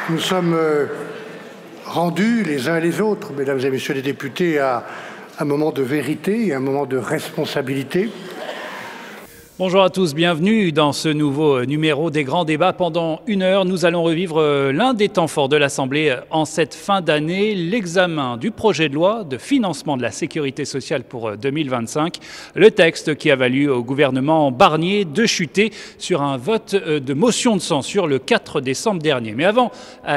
Nous sommes rendus les uns et les autres, mesdames et messieurs les députés, à un moment de vérité et un moment de responsabilité. Bonjour à tous, bienvenue dans ce nouveau numéro des grands débats. Pendant une heure, nous allons revivre l'un des temps forts de l'Assemblée en cette fin d'année, l'examen du projet de loi de financement de la sécurité sociale pour 2025, le texte qui a valu au gouvernement Barnier de chuter sur un vote de motion de censure le 4 décembre dernier. Mais avant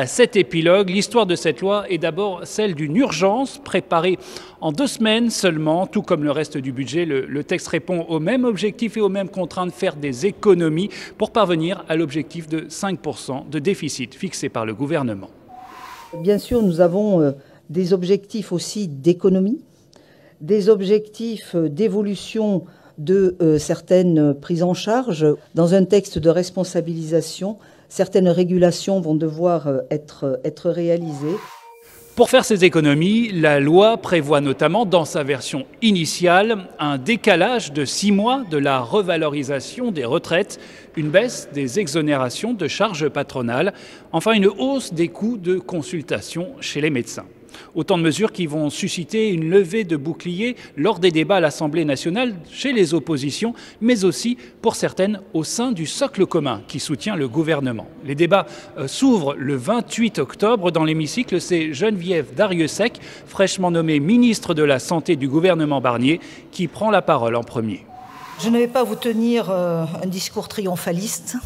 cet épilogue, l'histoire de cette loi est d'abord celle d'une urgence préparée en 2 semaines seulement, tout comme le reste du budget. Le texte répond au même objectif et aux mêmes contraintes, faire des économies pour parvenir à l'objectif de 5% de déficit fixé par le gouvernement. Bien sûr, nous avons des objectifs aussi d'économie, des objectifs d'évolution de certaines prises en charge. Dans un texte de responsabilisation, certaines régulations vont devoir être réalisées. Pour faire ces économies, la loi prévoit notamment dans sa version initiale un décalage de 6 mois de la revalorisation des retraites, une baisse des exonérations de charges patronales, enfin une hausse des coûts de consultation chez les médecins. Autant de mesures qui vont susciter une levée de boucliers lors des débats à l'Assemblée nationale chez les oppositions, mais aussi pour certaines au sein du socle commun qui soutient le gouvernement. Les débats s'ouvrent le 28 octobre dans l'hémicycle. C'est Geneviève Darrieussecq, fraîchement nommée ministre de la Santé du gouvernement Barnier, qui prend la parole en premier. Je ne vais pas vous tenir un discours triomphaliste.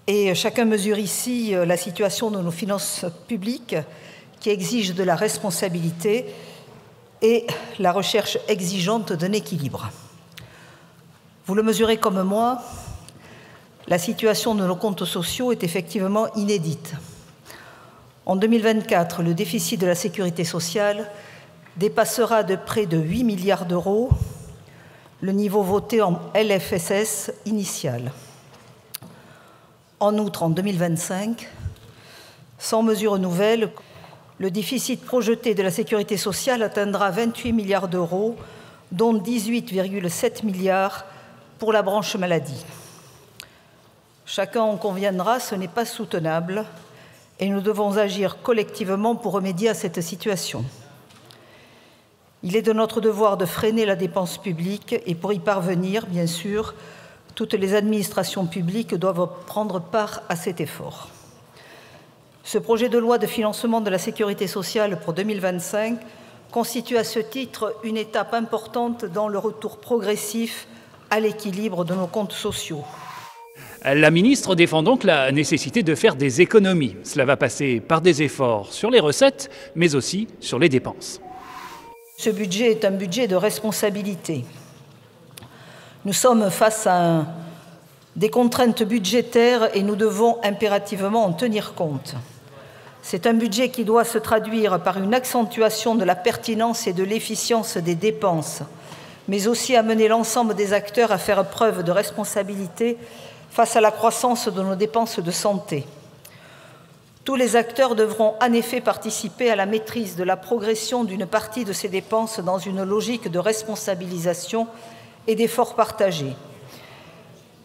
Et chacun mesure ici la situation de nos finances publiques qui exige de la responsabilité et la recherche exigeante d'un équilibre. Vous le mesurez comme moi, la situation de nos comptes sociaux est effectivement inédite. En 2024, le déficit de la sécurité sociale dépassera de près de 8 milliards d'euros le niveau voté en LFSS initial. En outre, en 2025, sans mesure nouvelle, le déficit projeté de la sécurité sociale atteindra 28 milliards d'euros, dont 18,7 milliards pour la branche maladie. Chacun en conviendra, ce n'est pas soutenable et nous devons agir collectivement pour remédier à cette situation. Il est de notre devoir de freiner la dépense publique et pour y parvenir, bien sûr, toutes les administrations publiques doivent prendre part à cet effort. Ce projet de loi de financement de la sécurité sociale pour 2025 constitue à ce titre une étape importante dans le retour progressif à l'équilibre de nos comptes sociaux. La ministre défend donc la nécessité de faire des économies. Cela va passer par des efforts sur les recettes, mais aussi sur les dépenses. Ce budget est un budget de responsabilité. Nous sommes face à des contraintes budgétaires et nous devons impérativement en tenir compte. C'est un budget qui doit se traduire par une accentuation de la pertinence et de l'efficience des dépenses, mais aussi amener l'ensemble des acteurs à faire preuve de responsabilité face à la croissance de nos dépenses de santé. Tous les acteurs devront en effet participer à la maîtrise de la progression d'une partie de ces dépenses dans une logique de responsabilisation et d'efforts partagés.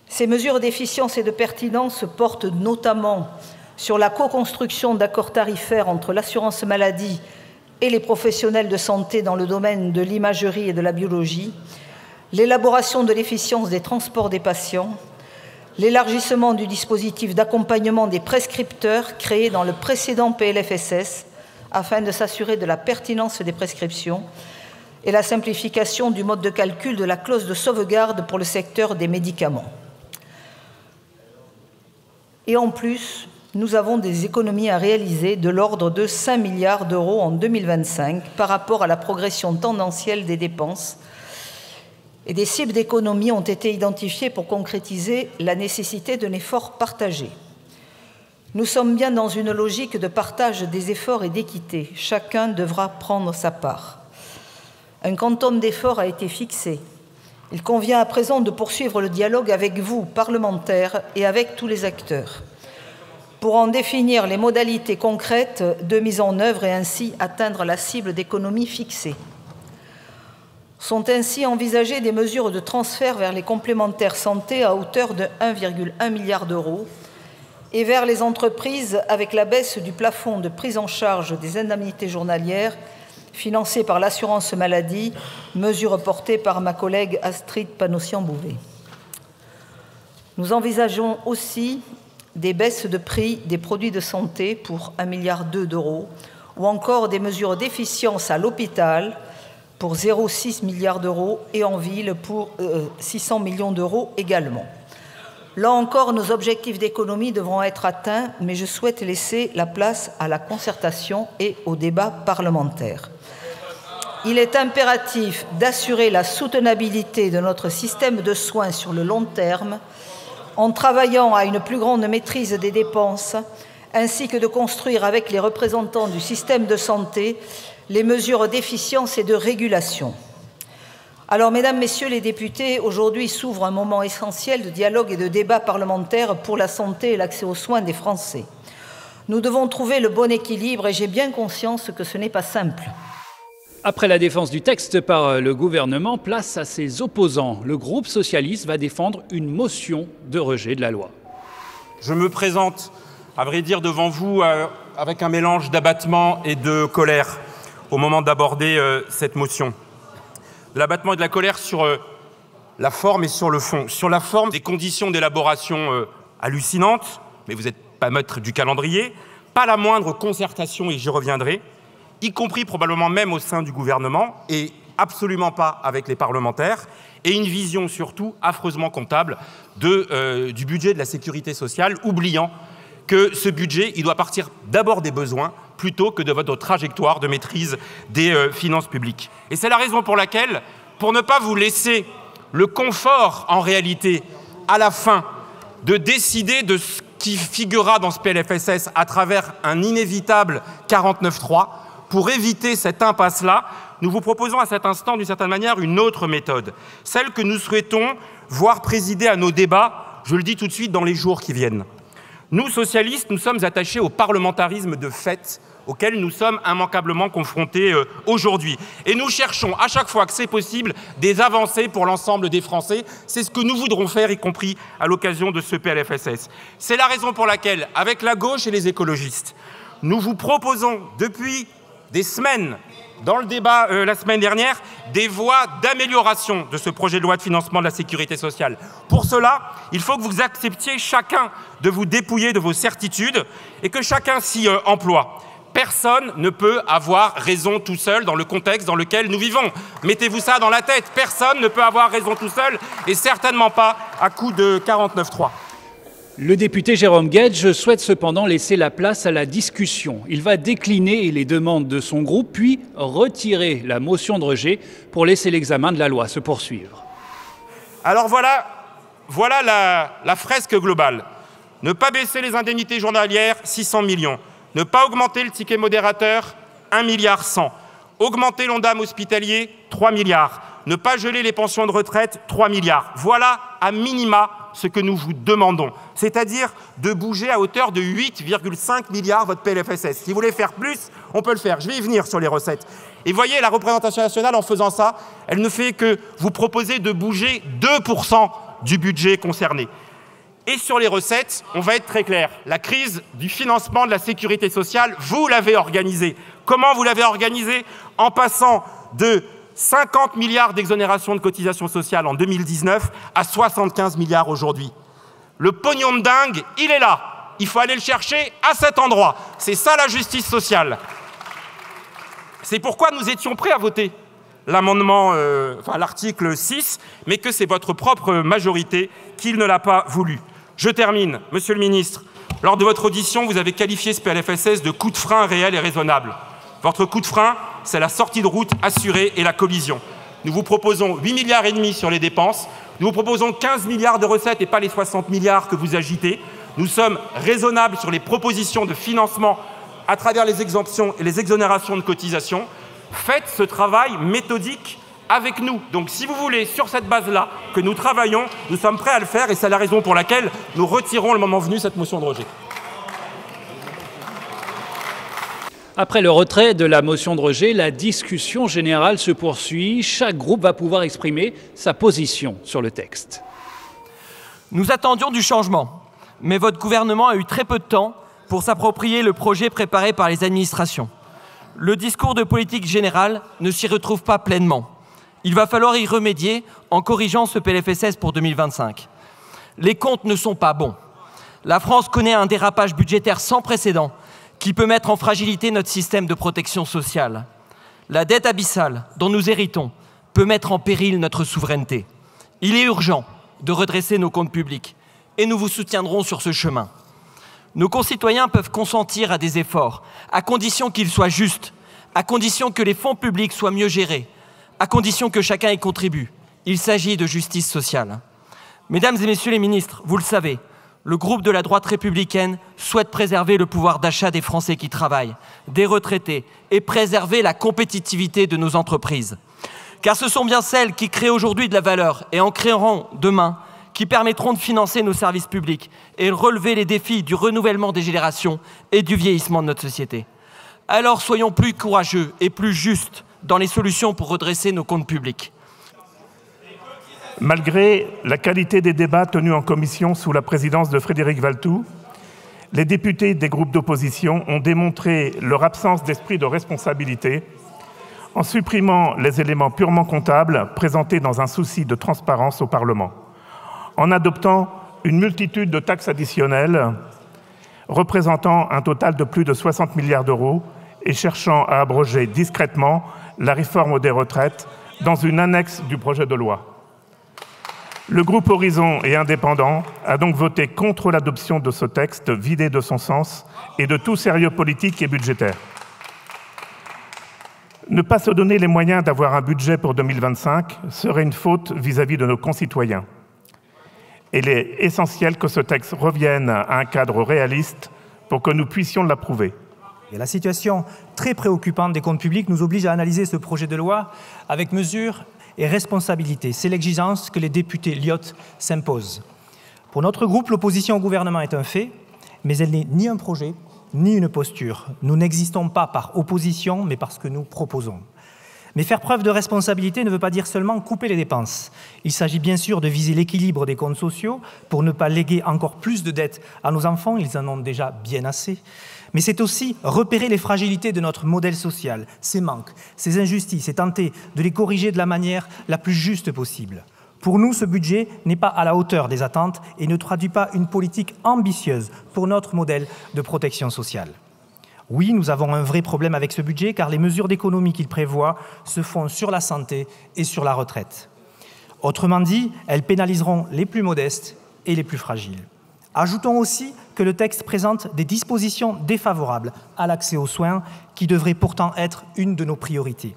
Ces mesures d'efficience et de pertinence portent notamment sur la co-construction d'accords tarifaires entre l'assurance maladie et les professionnels de santé dans le domaine de l'imagerie et de la biologie, l'élaboration de l'efficience des transports des patients, l'élargissement du dispositif d'accompagnement des prescripteurs créé dans le précédent PLFSS afin de s'assurer de la pertinence des prescriptions et la simplification du mode de calcul de la clause de sauvegarde pour le secteur des médicaments. Et en plus, nous avons des économies à réaliser de l'ordre de 5 milliards d'euros en 2025 par rapport à la progression tendancielle des dépenses. Et des cibles d'économies ont été identifiées pour concrétiser la nécessité d'un effort partagé. Nous sommes bien dans une logique de partage des efforts et d'équité. Chacun devra prendre sa part. Un quantum d'efforts a été fixé. Il convient à présent de poursuivre le dialogue avec vous, parlementaires, et avec tous les acteurs, pour en définir les modalités concrètes de mise en œuvre et ainsi atteindre la cible d'économie fixée. Sont ainsi envisagées des mesures de transfert vers les complémentaires santé à hauteur de 1,1 milliard d'euros et vers les entreprises avec la baisse du plafond de prise en charge des indemnités journalières financées par l'assurance maladie, mesure portée par ma collègue Astrid Panosyan-Bouvet. Nous envisageons aussi des baisses de prix des produits de santé pour 1,2 milliard d'euros ou encore des mesures d'efficience à l'hôpital pour 0,6 milliard d'euros et en ville pour 600 millions d'euros également. Là encore, nos objectifs d'économie devront être atteints, mais je souhaite laisser la place à la concertation et au débat parlementaire. Il est impératif d'assurer la soutenabilité de notre système de soins sur le long terme en travaillant à une plus grande maîtrise des dépenses, ainsi que de construire avec les représentants du système de santé les mesures d'efficience et de régulation. Alors, Mesdames, Messieurs les députés, aujourd'hui s'ouvre un moment essentiel de dialogue et de débat parlementaire pour la santé et l'accès aux soins des Français. Nous devons trouver le bon équilibre et j'ai bien conscience que ce n'est pas simple. Après la défense du texte par le gouvernement, place à ses opposants. Le groupe socialiste va défendre une motion de rejet de la loi. Je me présente, à vrai dire, devant vous avec un mélange d'abattement et de colère au moment d'aborder cette motion. De l'abattement et de la colère sur la forme et sur le fond. Sur la forme, des conditions d'élaboration hallucinantes, mais vous n'êtes pas maître du calendrier, pas la moindre concertation, et j'y reviendrai, y compris probablement même au sein du gouvernement, et absolument pas avec les parlementaires, et une vision surtout affreusement comptable du budget de la sécurité sociale, oubliant que ce budget, il doit partir d'abord des besoins, plutôt que de votre trajectoire de maîtrise des finances publiques. Et c'est la raison pour laquelle, pour ne pas vous laisser le confort, en réalité, à la fin, de décider de ce qui figurera dans ce PLFSS à travers un inévitable 49.3, pour éviter cette impasse-là, nous vous proposons à cet instant, d'une certaine manière, une autre méthode, celle que nous souhaitons voir présider à nos débats, je le dis tout de suite, dans les jours qui viennent. Nous, socialistes, nous sommes attachés au parlementarisme de fait auquel nous sommes immanquablement confrontés aujourd'hui. Et nous cherchons, à chaque fois que c'est possible, des avancées pour l'ensemble des Français. C'est ce que nous voudrons faire, y compris à l'occasion de ce PLFSS. C'est la raison pour laquelle, avec la gauche et les écologistes, nous vous proposons depuis des semaines, dans le débat la semaine dernière, des voies d'amélioration de ce projet de loi de financement de la sécurité sociale. Pour cela, il faut que vous acceptiez chacun de vous dépouiller de vos certitudes et que chacun s'y emploie. Personne ne peut avoir raison tout seul dans le contexte dans lequel nous vivons. Mettez-vous ça dans la tête. Personne ne peut avoir raison tout seul et certainement pas à coup de 49.3. Le député Jérôme Guedj souhaite cependant laisser la place à la discussion. Il va décliner les demandes de son groupe, puis retirer la motion de rejet pour laisser l'examen de la loi se poursuivre. Alors voilà la fresque globale. Ne pas baisser les indemnités journalières, 600 millions. Ne pas augmenter le ticket modérateur, 1,1 milliard. Augmenter l'Ondam hospitalier, 3 milliards. Ne pas geler les pensions de retraite, 3 milliards. Voilà, à minima, ce que nous vous demandons. C'est-à-dire de bouger à hauteur de 8,5 milliards votre PLFSS. Si vous voulez faire plus, on peut le faire. Je vais y venir sur les recettes. Et voyez, la représentation nationale, en faisant ça, elle ne fait que vous proposer de bouger 2% du budget concerné. Et sur les recettes, on va être très clair. La crise du financement de la sécurité sociale, vous l'avez organisée. Comment vous l'avez organisée? En passant de 50 milliards d'exonération de cotisations sociales en 2019 à 75 milliards aujourd'hui. Le pognon de dingue, il est là. Il faut aller le chercher à cet endroit. C'est ça la justice sociale. C'est pourquoi nous étions prêts à voter l'amendement, l'article 6, mais que c'est votre propre majorité qui ne l'a pas voulu. Je termine, Monsieur le Ministre. Lors de votre audition, vous avez qualifié ce PLFSS de coup de frein réel et raisonnable. Votre coup de frein, c'est la sortie de route assurée et la collision. Nous vous proposons 8,5 milliards sur les dépenses. Nous vous proposons 15 milliards de recettes et pas les 60 milliards que vous agitez. Nous sommes raisonnables sur les propositions de financement à travers les exemptions et les exonérations de cotisations. Faites ce travail méthodique avec nous. Donc si vous voulez, sur cette base-là, que nous travaillons, nous sommes prêts à le faire et c'est la raison pour laquelle nous retirons le moment venu cette motion de rejet. Après le retrait de la motion de rejet, la discussion générale se poursuit. Chaque groupe va pouvoir exprimer sa position sur le texte. Nous attendions du changement. mais votre gouvernement a eu très peu de temps pour s'approprier le projet préparé par les administrations. Le discours de politique générale ne s'y retrouve pas pleinement. Il va falloir y remédier en corrigeant ce PLFSS pour 2025. Les comptes ne sont pas bons. La France connaît un dérapage budgétaire sans précédent qui peut mettre en fragilité notre système de protection sociale. La dette abyssale dont nous héritons peut mettre en péril notre souveraineté. Il est urgent de redresser nos comptes publics et nous vous soutiendrons sur ce chemin. Nos concitoyens peuvent consentir à des efforts, à condition qu'ils soient justes, à condition que les fonds publics soient mieux gérés, à condition que chacun y contribue. Il s'agit de justice sociale. Mesdames et messieurs les ministres, vous le savez, le groupe de la droite républicaine souhaite préserver le pouvoir d'achat des Français qui travaillent, des retraités, et préserver la compétitivité de nos entreprises. Car ce sont bien celles qui créent aujourd'hui de la valeur et en créeront demain, qui permettront de financer nos services publics et de relever les défis du renouvellement des générations et du vieillissement de notre société. Alors soyons plus courageux et plus justes dans les solutions pour redresser nos comptes publics. Malgré la qualité des débats tenus en commission sous la présidence de Frédéric Valletoux, les députés des groupes d'opposition ont démontré leur absence d'esprit de responsabilité en supprimant les éléments purement comptables présentés dans un souci de transparence au Parlement, en adoptant une multitude de taxes additionnelles représentant un total de plus de 60 milliards d'euros et cherchant à abroger discrètement la réforme des retraites dans une annexe du projet de loi. Le groupe Horizon et Indépendants a donc voté contre l'adoption de ce texte vidé de son sens et de tout sérieux politique et budgétaire. Ne pas se donner les moyens d'avoir un budget pour 2025 serait une faute vis-à-vis de nos concitoyens. Il est essentiel que ce texte revienne à un cadre réaliste pour que nous puissions l'approuver. La situation très préoccupante des comptes publics nous oblige à analyser ce projet de loi avec mesure et responsabilité. C'est l'exigence que les députés Liot s'imposent. Pour notre groupe, l'opposition au gouvernement est un fait, mais elle n'est ni un projet, ni une posture. Nous n'existons pas par opposition, mais parce que nous proposons. Mais faire preuve de responsabilité ne veut pas dire seulement couper les dépenses. Il s'agit bien sûr de viser l'équilibre des comptes sociaux pour ne pas léguer encore plus de dettes à nos enfants, ils en ont déjà bien assez. Mais c'est aussi repérer les fragilités de notre modèle social, ses manques, ses injustices, et tenter de les corriger de la manière la plus juste possible. Pour nous, ce budget n'est pas à la hauteur des attentes et ne traduit pas une politique ambitieuse pour notre modèle de protection sociale. Oui, nous avons un vrai problème avec ce budget, car les mesures d'économie qu'il prévoit se font sur la santé et sur la retraite. Autrement dit, elles pénaliseront les plus modestes et les plus fragiles. Ajoutons aussi que le texte présente des dispositions défavorables à l'accès aux soins, qui devraient pourtant être une de nos priorités.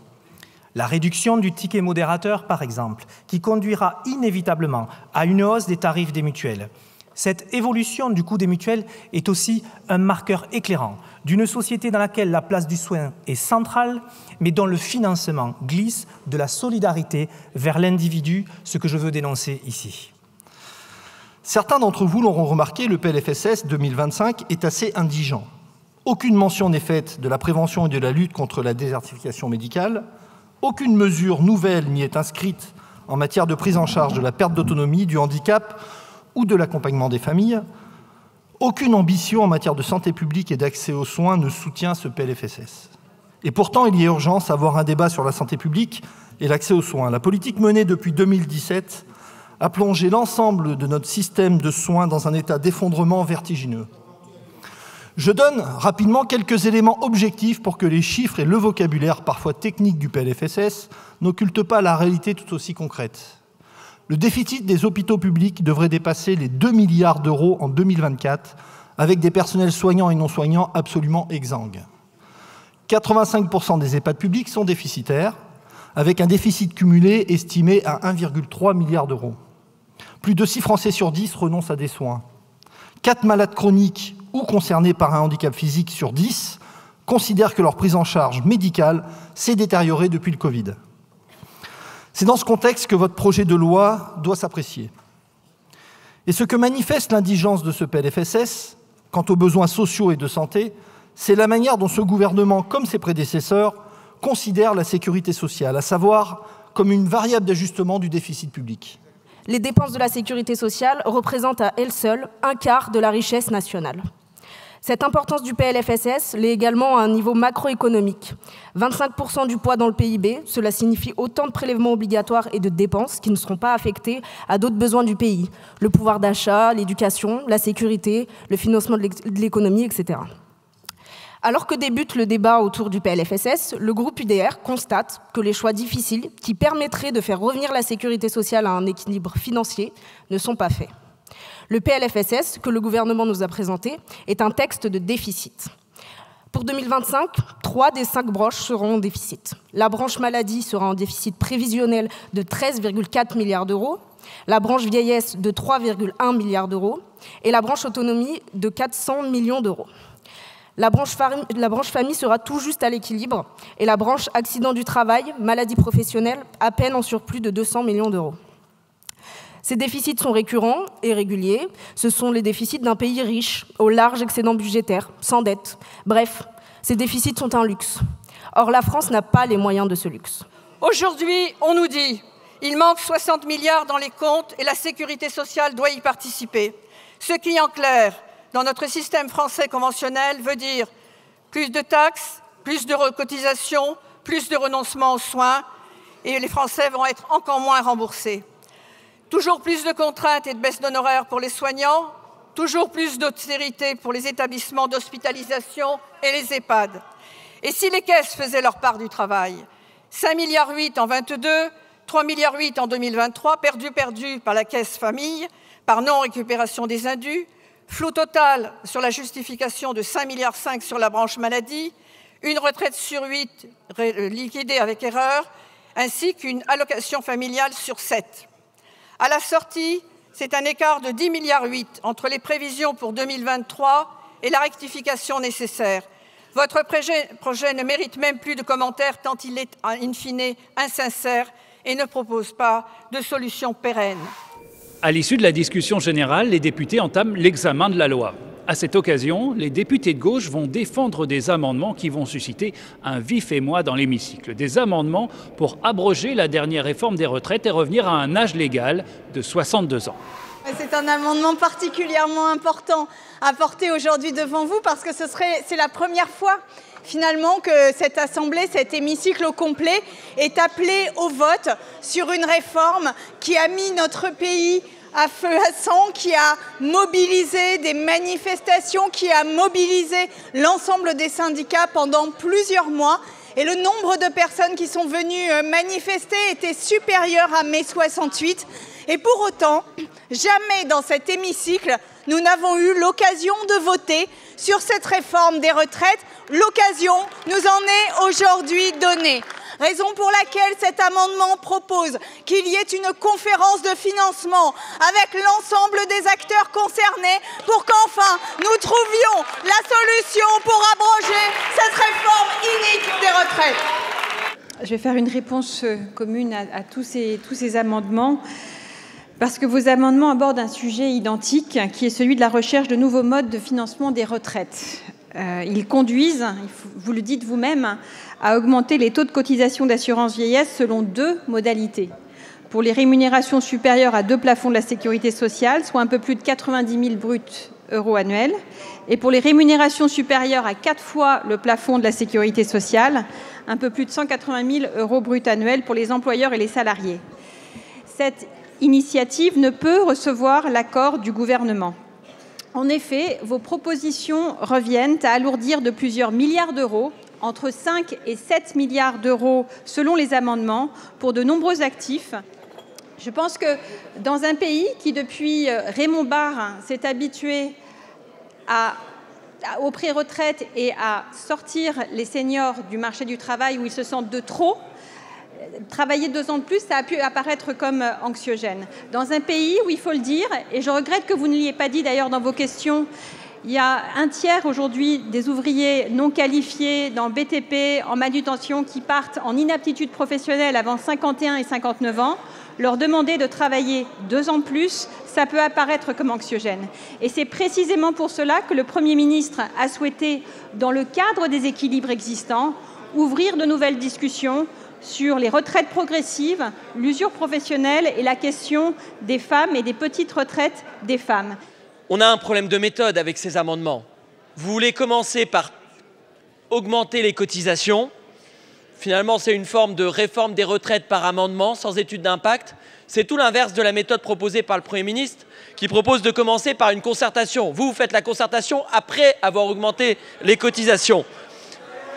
La réduction du ticket modérateur, par exemple, qui conduira inévitablement à une hausse des tarifs des mutuelles. Cette évolution du coût des mutuelles est aussi un marqueur éclairant d'une société dans laquelle la place du soin est centrale, mais dont le financement glisse de la solidarité vers l'individu, ce que je veux dénoncer ici. Certains d'entre vous l'auront remarqué, le PLFSS 2025 est assez indigent. Aucune mention n'est faite de la prévention et de la lutte contre la désertification médicale. Aucune mesure nouvelle n'y est inscrite en matière de prise en charge de la perte d'autonomie, du handicap ou de l'accompagnement des familles. Aucune ambition en matière de santé publique et d'accès aux soins ne soutient ce PLFSS. Et pourtant, il y a urgence à avoir un débat sur la santé publique et l'accès aux soins. La politique menée depuis 2017 a plongé l'ensemble de notre système de soins dans un état d'effondrement vertigineux. Je donne rapidement quelques éléments objectifs pour que les chiffres et le vocabulaire parfois technique du PLFSS n'occultent pas la réalité tout aussi concrète. Le déficit des hôpitaux publics devrait dépasser les 2 milliards d'euros en 2024, avec des personnels soignants et non soignants absolument exsangues. 85% des EHPAD publics sont déficitaires, avec un déficit cumulé estimé à 1,3 milliard d'euros. Plus de 6 Français sur 10 renoncent à des soins. 4 malades chroniques ou concernés par un handicap physique sur 10 considèrent que leur prise en charge médicale s'est détériorée depuis le Covid. C'est dans ce contexte que votre projet de loi doit s'apprécier. Et ce que manifeste l'indigence de ce PLFSS, quant aux besoins sociaux et de santé, c'est la manière dont ce gouvernement, comme ses prédécesseurs, considère la sécurité sociale, à savoir comme une variable d'ajustement du déficit public. les dépenses de la sécurité sociale représentent à elles seules un quart de la richesse nationale. Cette importance du PLFSS l'est également à un niveau macroéconomique. 25% du poids dans le PIB, cela signifie autant de prélèvements obligatoires et de dépenses qui ne seront pas affectés à d'autres besoins du pays. Le pouvoir d'achat, l'éducation, la sécurité, le financement de l'économie, etc. Alors que débute le débat autour du PLFSS, le groupe UDR constate que les choix difficiles qui permettraient de faire revenir la sécurité sociale à un équilibre financier ne sont pas faits. Le PLFSS, que le gouvernement nous a présenté, est un texte de déficit. Pour 2025, 3 des 5 branches seront en déficit. La branche maladie sera en déficit prévisionnel de 13,4 milliards d'euros, la branche vieillesse de 3,1 milliards d'euros et la branche autonomie de 400 millions d'euros. La branche famille sera tout juste à l'équilibre et la branche accident du travail, maladie professionnelle, à peine en surplus de 200 millions d'euros. Ces déficits sont récurrents et réguliers. Ce sont les déficits d'un pays riche, au large excédent budgétaire, sans dette. Bref, ces déficits sont un luxe. Or, la France n'a pas les moyens de ce luxe. Aujourd'hui, on nous dit qu'il manque 60 milliards dans les comptes et la sécurité sociale doit y participer. Ce qui, en clair, dans notre système français conventionnel, veut dire plus de taxes, plus de recotisations, plus de renoncements aux soins, et les Français vont être encore moins remboursés. Toujours plus de contraintes et de baisses d'honoraires pour les soignants, toujours plus d'austérité pour les établissements d'hospitalisation et les EHPAD. Et si les caisses faisaient leur part du travail, 5,8 milliards en 2022, 3,8 milliards en 2023, perdus par la caisse famille, par non-récupération des indus, flou total sur la justification de 5,5 milliards sur la branche maladie, une retraite sur 8 liquidée avec erreur, ainsi qu'une allocation familiale sur 7. À la sortie, c'est un écart de 10,8 milliards entre les prévisions pour 2023 et la rectification nécessaire. Votre projet ne mérite même plus de commentaires tant il est in fine insincère et ne propose pas de solution pérenne. À l'issue de la discussion générale, les députés entament l'examen de la loi. À cette occasion, les députés de gauche vont défendre des amendements qui vont susciter un vif émoi dans l'hémicycle. Des amendements pour abroger la dernière réforme des retraites et revenir à un âge légal de 62 ans. C'est un amendement particulièrement important à porter aujourd'hui devant vous parce que c'est la première fois finalement que cette assemblée, cet hémicycle au complet est appelé au vote sur une réforme qui a mis notre pays à feu à sang, qui a mobilisé des manifestations, qui a mobilisé l'ensemble des syndicats pendant plusieurs mois. Et le nombre de personnes qui sont venues manifester était supérieur à mai 68. Et pour autant, jamais dans cet hémicycle, nous n'avons eu l'occasion de voter sur cette réforme des retraites. L'occasion nous en est aujourd'hui donnée. Raison pour laquelle cet amendement propose qu'il y ait une conférence de financement avec l'ensemble des acteurs concernés pour qu'enfin nous trouvions la solution pour abroger cette réforme inique des retraites. Je vais faire une réponse commune à tous ces amendements. Parce que vos amendements abordent un sujet identique, qui est celui de la recherche de nouveaux modes de financement des retraites. Ils conduisent, vous le dites vous-même, à augmenter les taux de cotisation d'assurance vieillesse selon 2 modalités. Pour les rémunérations supérieures à 2 plafonds de la sécurité sociale, soit un peu plus de 90 000 euros annuels, et pour les rémunérations supérieures à 4 fois le plafond de la sécurité sociale, un peu plus de 180 000 euros bruts annuels pour les employeurs et les salariés. Cette initiative ne peut recevoir l'accord du gouvernement. En effet, vos propositions reviennent à alourdir de plusieurs milliards d'euros, entre 5 et 7 milliards d'euros selon les amendements, pour de nombreux actifs. Je pense que dans un pays qui, depuis Raymond Barre, s'est habitué aux pré-retraites et à sortir les seniors du marché du travail où ils se sentent de trop, travailler 2 ans de plus, ça a pu apparaître comme anxiogène. Dans un pays où, il faut le dire, et je regrette que vous ne l'ayez pas dit d'ailleurs dans vos questions, il y a un tiers aujourd'hui des ouvriers non qualifiés dans BTP, en manutention, qui partent en inaptitude professionnelle avant 51 et 59 ans. Leur demander de travailler 2 ans de plus, ça peut apparaître comme anxiogène. Et c'est précisément pour cela que le Premier ministre a souhaité, dans le cadre des équilibres existants, ouvrir de nouvelles discussions sur les retraites progressives, l'usure professionnelle et la question des femmes et des petites retraites des femmes. On a un problème de méthode avec ces amendements. Vous voulez commencer par augmenter les cotisations. Finalement, c'est une forme de réforme des retraites par amendement, sans étude d'impact. C'est tout l'inverse de la méthode proposée par le Premier ministre, qui propose de commencer par une concertation. Vous faites la concertation après avoir augmenté les cotisations.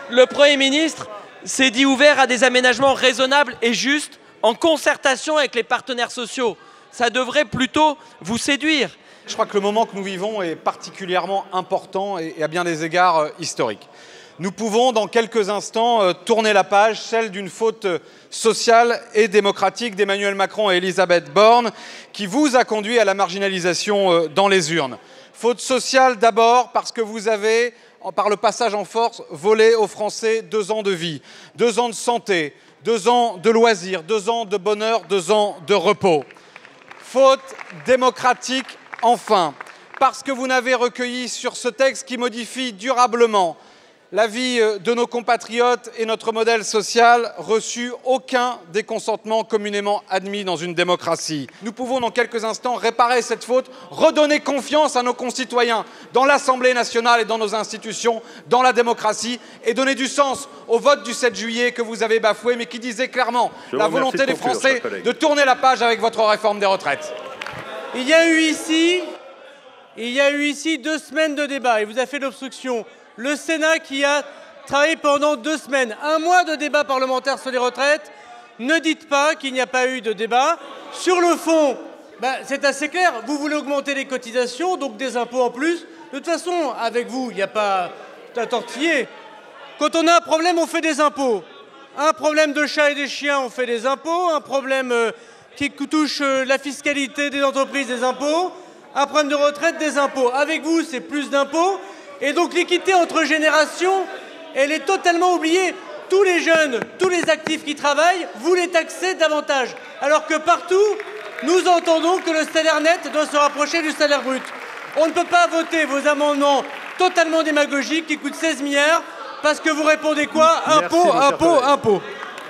Le Premier ministre s'est dit ouvert à des aménagements raisonnables et justes, en concertation avec les partenaires sociaux. Ça devrait plutôt vous séduire. Je crois que le moment que nous vivons est particulièrement important et à bien des égards historique. Nous pouvons dans quelques instants tourner la page, celle d'une faute sociale et démocratique d'Emmanuel Macron et Elisabeth Borne, qui vous a conduit à la marginalisation dans les urnes. Faute sociale d'abord parce que vous avez, par le passage en force, volé aux Français 2 ans de vie, 2 ans de santé, 2 ans de loisirs, 2 ans de bonheur, 2 ans de repos. Faute démocratique enfin, parce que vous n'avez recueilli sur ce texte qui modifie durablement la vie de nos compatriotes et notre modèle social reçu aucun des consentements communément admis dans une démocratie. Nous pouvons dans quelques instants réparer cette faute, redonner confiance à nos concitoyens dans l'Assemblée nationale et dans nos institutions, dans la démocratie et donner du sens au vote du 7 juillet que vous avez bafoué mais qui disait clairement la volonté des Français de tourner la page avec votre réforme des retraites. Il y a eu ici 2 semaines de débat et vous avez fait l'obstruction. Le Sénat qui a travaillé pendant 2 semaines, 1 mois de débat parlementaire sur les retraites. Ne dites pas qu'il n'y a pas eu de débat. Sur le fond, c'est assez clair. Vous voulez augmenter les cotisations, donc des impôts en plus. De toute façon, avec vous, il n'y a pas à tortiller. Quand on a un problème, on fait des impôts. Un problème de chats et des chiens, on fait des impôts. Un problème qui touche la fiscalité des entreprises, des impôts. Un problème de retraite, des impôts. Avec vous, c'est plus d'impôts. Et donc l'équité entre générations, elle est totalement oubliée. Tous les jeunes, tous les actifs qui travaillent, vous les taxez davantage. Alors que partout, nous entendons que le salaire net doit se rapprocher du salaire brut. On ne peut pas voter vos amendements totalement démagogiques qui coûtent 16 milliards parce que vous répondez quoi? Impôt, impôt, impôt.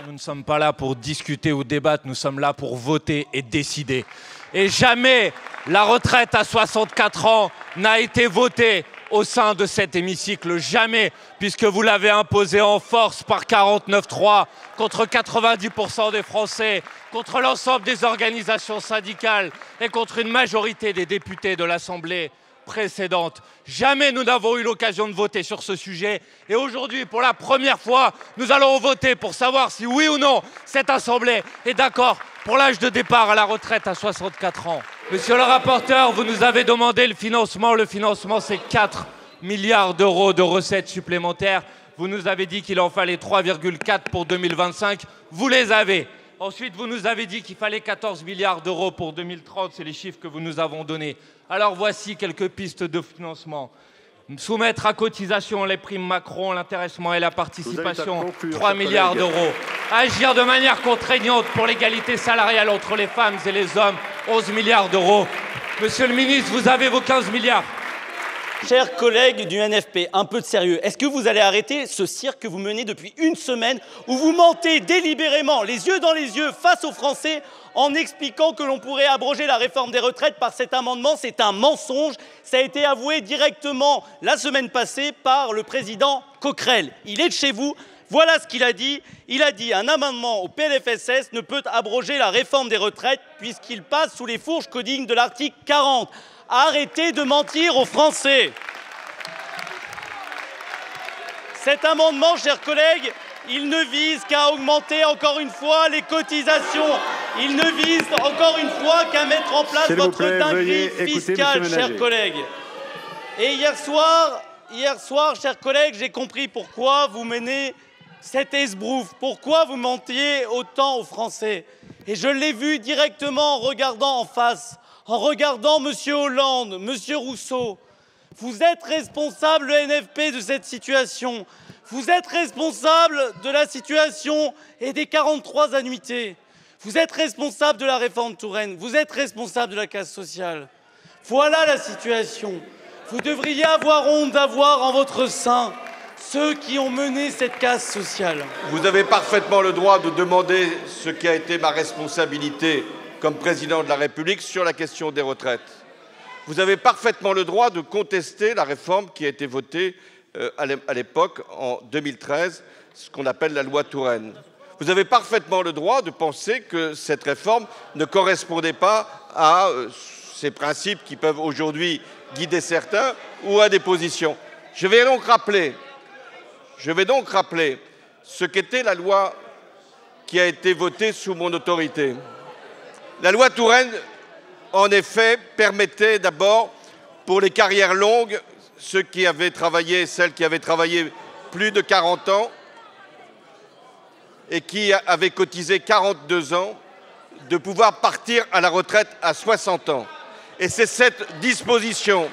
Nous ne sommes pas là pour discuter ou débattre, nous sommes là pour voter et décider. Et jamais la retraite à 64 ans n'a été votée au sein de cet hémicycle, jamais, puisque vous l'avez imposé en force par 49.3 contre 90% des Français, contre l'ensemble des organisations syndicales et contre une majorité des députés de l'Assemblée précédente. Jamais nous n'avons eu l'occasion de voter sur ce sujet. Et aujourd'hui, pour la première fois, nous allons voter pour savoir si oui ou non cette Assemblée est d'accord pour l'âge de départ à la retraite à 64 ans. Monsieur le rapporteur, vous nous avez demandé le financement. Le financement, c'est 4 milliards d'euros de recettes supplémentaires. Vous nous avez dit qu'il en fallait 3,4 pour 2025. Vous les avez. Ensuite, vous nous avez dit qu'il fallait 14 milliards d'euros pour 2030. C'est les chiffres que vous nous avons donnés. Alors voici quelques pistes de financement. Soumettre à cotisation les primes Macron, l'intéressement et la participation, 3 milliards d'euros. Agir de manière contraignante pour l'égalité salariale entre les femmes et les hommes, 11 milliards d'euros. Monsieur le ministre, vous avez vos 15 milliards. Chers collègues du NFP, un peu de sérieux. Est-ce que vous allez arrêter ce cirque que vous menez depuis 1 semaine où vous mentez délibérément, les yeux dans les yeux, face aux Français, en expliquant que l'on pourrait abroger la réforme des retraites par cet amendement? C'est un mensonge. Ça a été avoué directement la semaine passée par le président Coquerel. Il est de chez vous. Voilà ce qu'il a dit. Il a dit un amendement au PLFSS ne peut abroger la réforme des retraites puisqu'il passe sous les fourches codines de l'article 40. Arrêtez de mentir aux Français. Cet amendement, chers collègues, il ne vise qu'à augmenter encore une fois les cotisations. Il ne vise encore une fois qu'à mettre en place votre dinguerie fiscale, chers collègues. Et hier soir, chers collègues, j'ai compris pourquoi vous menez cet esbrouf, pourquoi vous mentiez autant aux Français. Et je l'ai vu directement en regardant en face, en regardant M. Hollande, M. Rousseau. Vous êtes responsable, le NFP, de cette situation. Vous êtes responsable de la situation et des 43 annuités. Vous êtes responsable de la réforme Touraine. Vous êtes responsable de la casse sociale. Voilà la situation. Vous devriez avoir honte d'avoir en votre sein ceux qui ont mené cette casse sociale. Vous avez parfaitement le droit de demander ce qui a été ma responsabilité comme président de la République sur la question des retraites. Vous avez parfaitement le droit de contester la réforme qui a été votée à l'époque, en 2013, ce qu'on appelle la loi Touraine. Vous avez parfaitement le droit de penser que cette réforme ne correspondait pas à ces principes qui peuvent aujourd'hui guider certains ou à des positions. Je vais donc rappeler ce qu'était la loi qui a été votée sous mon autorité. La loi Touraine, en effet, permettait d'abord, pour les carrières longues, celles qui avaient travaillé plus de 40 ans et qui avaient cotisé 42 ans, de pouvoir partir à la retraite à 60 ans. Et c'est cette disposition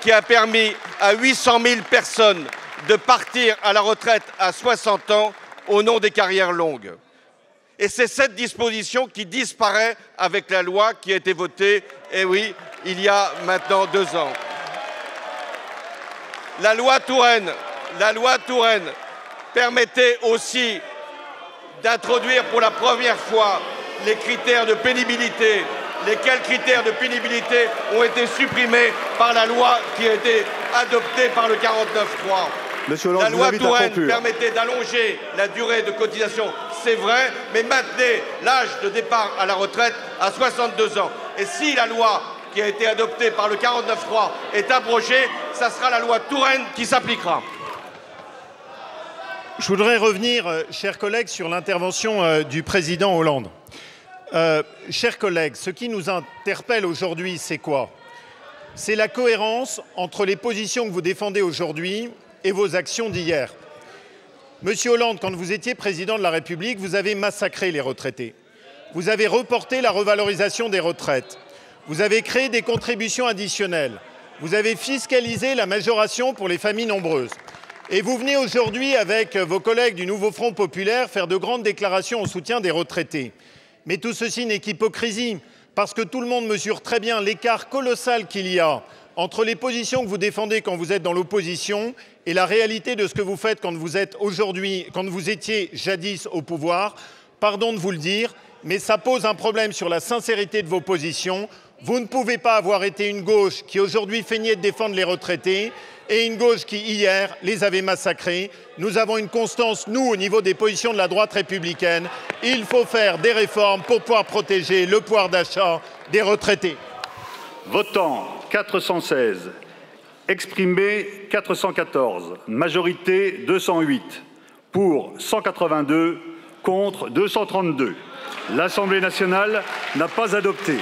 qui a permis à 800 000 personnes de partir à la retraite à 60 ans au nom des carrières longues. Et c'est cette disposition qui disparaît avec la loi qui a été votée, eh oui, il y a maintenant 2 ans. La loi Touraine permettait aussi d'introduire pour la première fois les critères de pénibilité, lesquels critères de pénibilité ont été supprimés par la loi qui a été adoptée par le 49.3. La loi Touraine permettait d'allonger la durée de cotisation, c'est vrai, mais maintenait l'âge de départ à la retraite à 62 ans. Et si la loi qui a été adoptée par le 49.3 est abrogée, ça sera la loi Touraine qui s'appliquera. Je voudrais revenir, chers collègues, sur l'intervention du président Hollande. Chers collègues, ce qui nous interpelle aujourd'hui, c'est quoi? C'est la cohérence entre les positions que vous défendez aujourd'hui et vos actions d'hier. Monsieur Hollande, quand vous étiez président de la République, vous avez massacré les retraités. Vous avez reporté la revalorisation des retraites. Vous avez créé des contributions additionnelles. Vous avez fiscalisé la majoration pour les familles nombreuses. Et vous venez aujourd'hui, avec vos collègues du Nouveau Front Populaire, faire de grandes déclarations en soutien des retraités. Mais tout ceci n'est qu'hypocrisie, parce que tout le monde mesure très bien l'écart colossal qu'il y a entre les positions que vous défendez quand vous êtes dans l'opposition et la réalité de ce que vous faites quand vous êtes aujourd'hui, quand vous étiez jadis au pouvoir. Pardon de vous le dire, mais ça pose un problème sur la sincérité de vos positions. Vous ne pouvez pas avoir été une gauche qui aujourd'hui feignait de défendre les retraités et une gauche qui, hier, les avait massacrés. Nous avons une constance, nous, au niveau des positions de la droite républicaine. Il faut faire des réformes pour pouvoir protéger le pouvoir d'achat des retraités. Votant 416, exprimé 414, majorité 208, pour 182, contre 232. L'Assemblée nationale n'a pas adopté.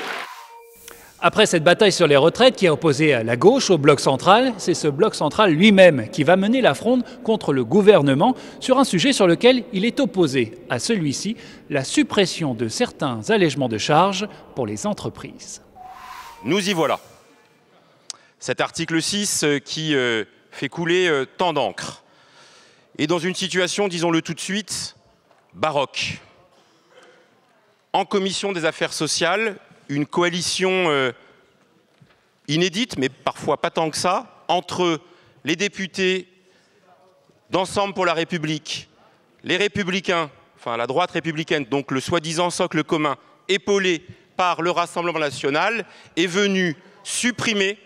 Après cette bataille sur les retraites qui a opposé la gauche au bloc central, c'est ce bloc central lui-même qui va mener la fronde contre le gouvernement sur un sujet sur lequel il est opposé à celui-ci, la suppression de certains allègements de charges pour les entreprises. Nous y voilà. Cet article 6 qui fait couler tant d'encre est dans une situation, disons-le tout de suite, baroque. En commission des affaires sociales, une coalition inédite, mais parfois pas tant que ça, entre les députés d'Ensemble pour la République, les Républicains, enfin la droite républicaine, donc le soi-disant socle commun, épaulé par le Rassemblement national, est venu supprimer,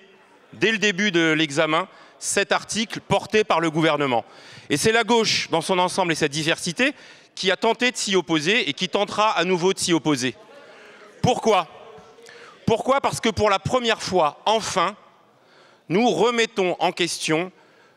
dès le début de l'examen, cet article porté par le gouvernement. Et c'est la gauche, dans son ensemble et sa diversité, qui a tenté de s'y opposer et qui tentera à nouveau de s'y opposer. Pourquoi ? Pourquoi ? Parce que pour la première fois, enfin, nous remettons en question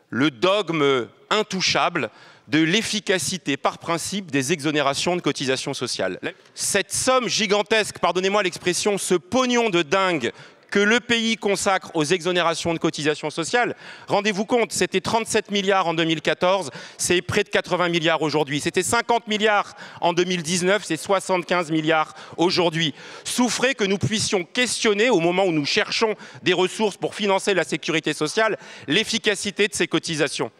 le dogme intouchable de l'efficacité par principe des exonérations de cotisations sociales. Cette somme gigantesque, pardonnez-moi l'expression, ce pognon de dingue que le pays consacre aux exonérations de cotisations sociales, rendez-vous compte, c'était 37 milliards en 2014, c'est près de 80 milliards aujourd'hui. C'était 50 milliards en 2019, c'est 75 milliards aujourd'hui. Souffrez que nous puissions questionner, au moment où nous cherchons des ressources pour financer la sécurité sociale, l'efficacité de ces cotisations.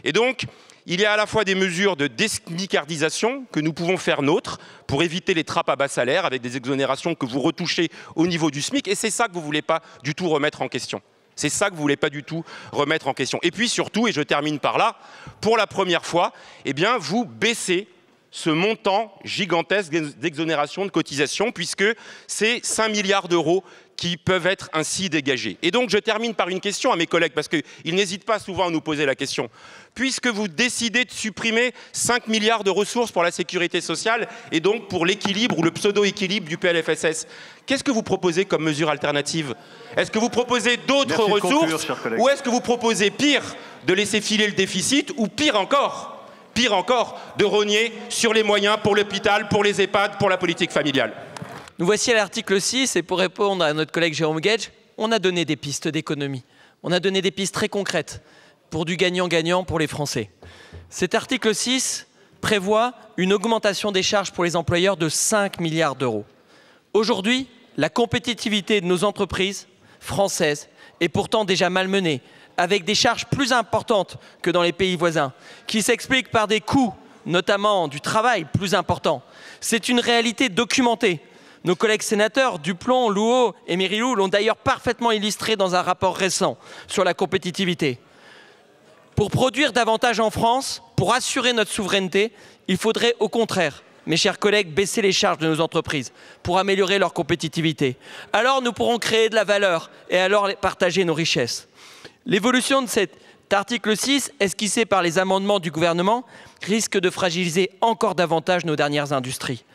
Et donc, il y a à la fois des mesures de désmicardisation que nous pouvons faire nôtres pour éviter les trappes à bas salaire avec des exonérations que vous retouchez au niveau du SMIC. Et c'est ça que vous ne voulez pas du tout remettre en question. C'est ça que vous ne voulez pas du tout remettre en question. Et puis surtout, et je termine par là, pour la première fois, eh bien, vous baissez ce montant gigantesque d'exonération de cotisation, puisque c'est 5 milliards d'euros qui peuvent être ainsi dégagés. Et donc je termine par une question à mes collègues, parce qu'ils n'hésitent pas souvent à nous poser la question. Puisque vous décidez de supprimer 5 milliards de ressources pour la sécurité sociale, et donc pour l'équilibre ou le pseudo-équilibre du PLFSS, qu'est-ce que vous proposez comme mesure alternative? Est-ce que vous proposez d'autres ressources, ou est-ce que vous proposez pire, de laisser filer le déficit, ou pire encore, de rogner sur les moyens pour l'hôpital, pour les EHPAD, pour la politique familiale? Nous voici à l'article 6 et pour répondre à notre collègue Jérôme Guedj, on a donné des pistes d'économie. On a donné des pistes très concrètes pour du gagnant-gagnant pour les Français. Cet article 6 prévoit une augmentation des charges pour les employeurs de 5 milliards d'euros. Aujourd'hui, la compétitivité de nos entreprises françaises est pourtant déjà malmenée, avec des charges plus importantes que dans les pays voisins, qui s'expliquent par des coûts, notamment du travail, plus importants. C'est une réalité documentée. Nos collègues sénateurs Duplon, Louot et Merilou l'ont d'ailleurs parfaitement illustré dans un rapport récent sur la compétitivité. Pour produire davantage en France, pour assurer notre souveraineté, il faudrait au contraire, mes chers collègues, baisser les charges de nos entreprises pour améliorer leur compétitivité. Alors nous pourrons créer de la valeur et alors partager nos richesses. L'évolution de cet article 6, esquissé par les amendements du gouvernement, risque de fragiliser encore davantage nos dernières industries.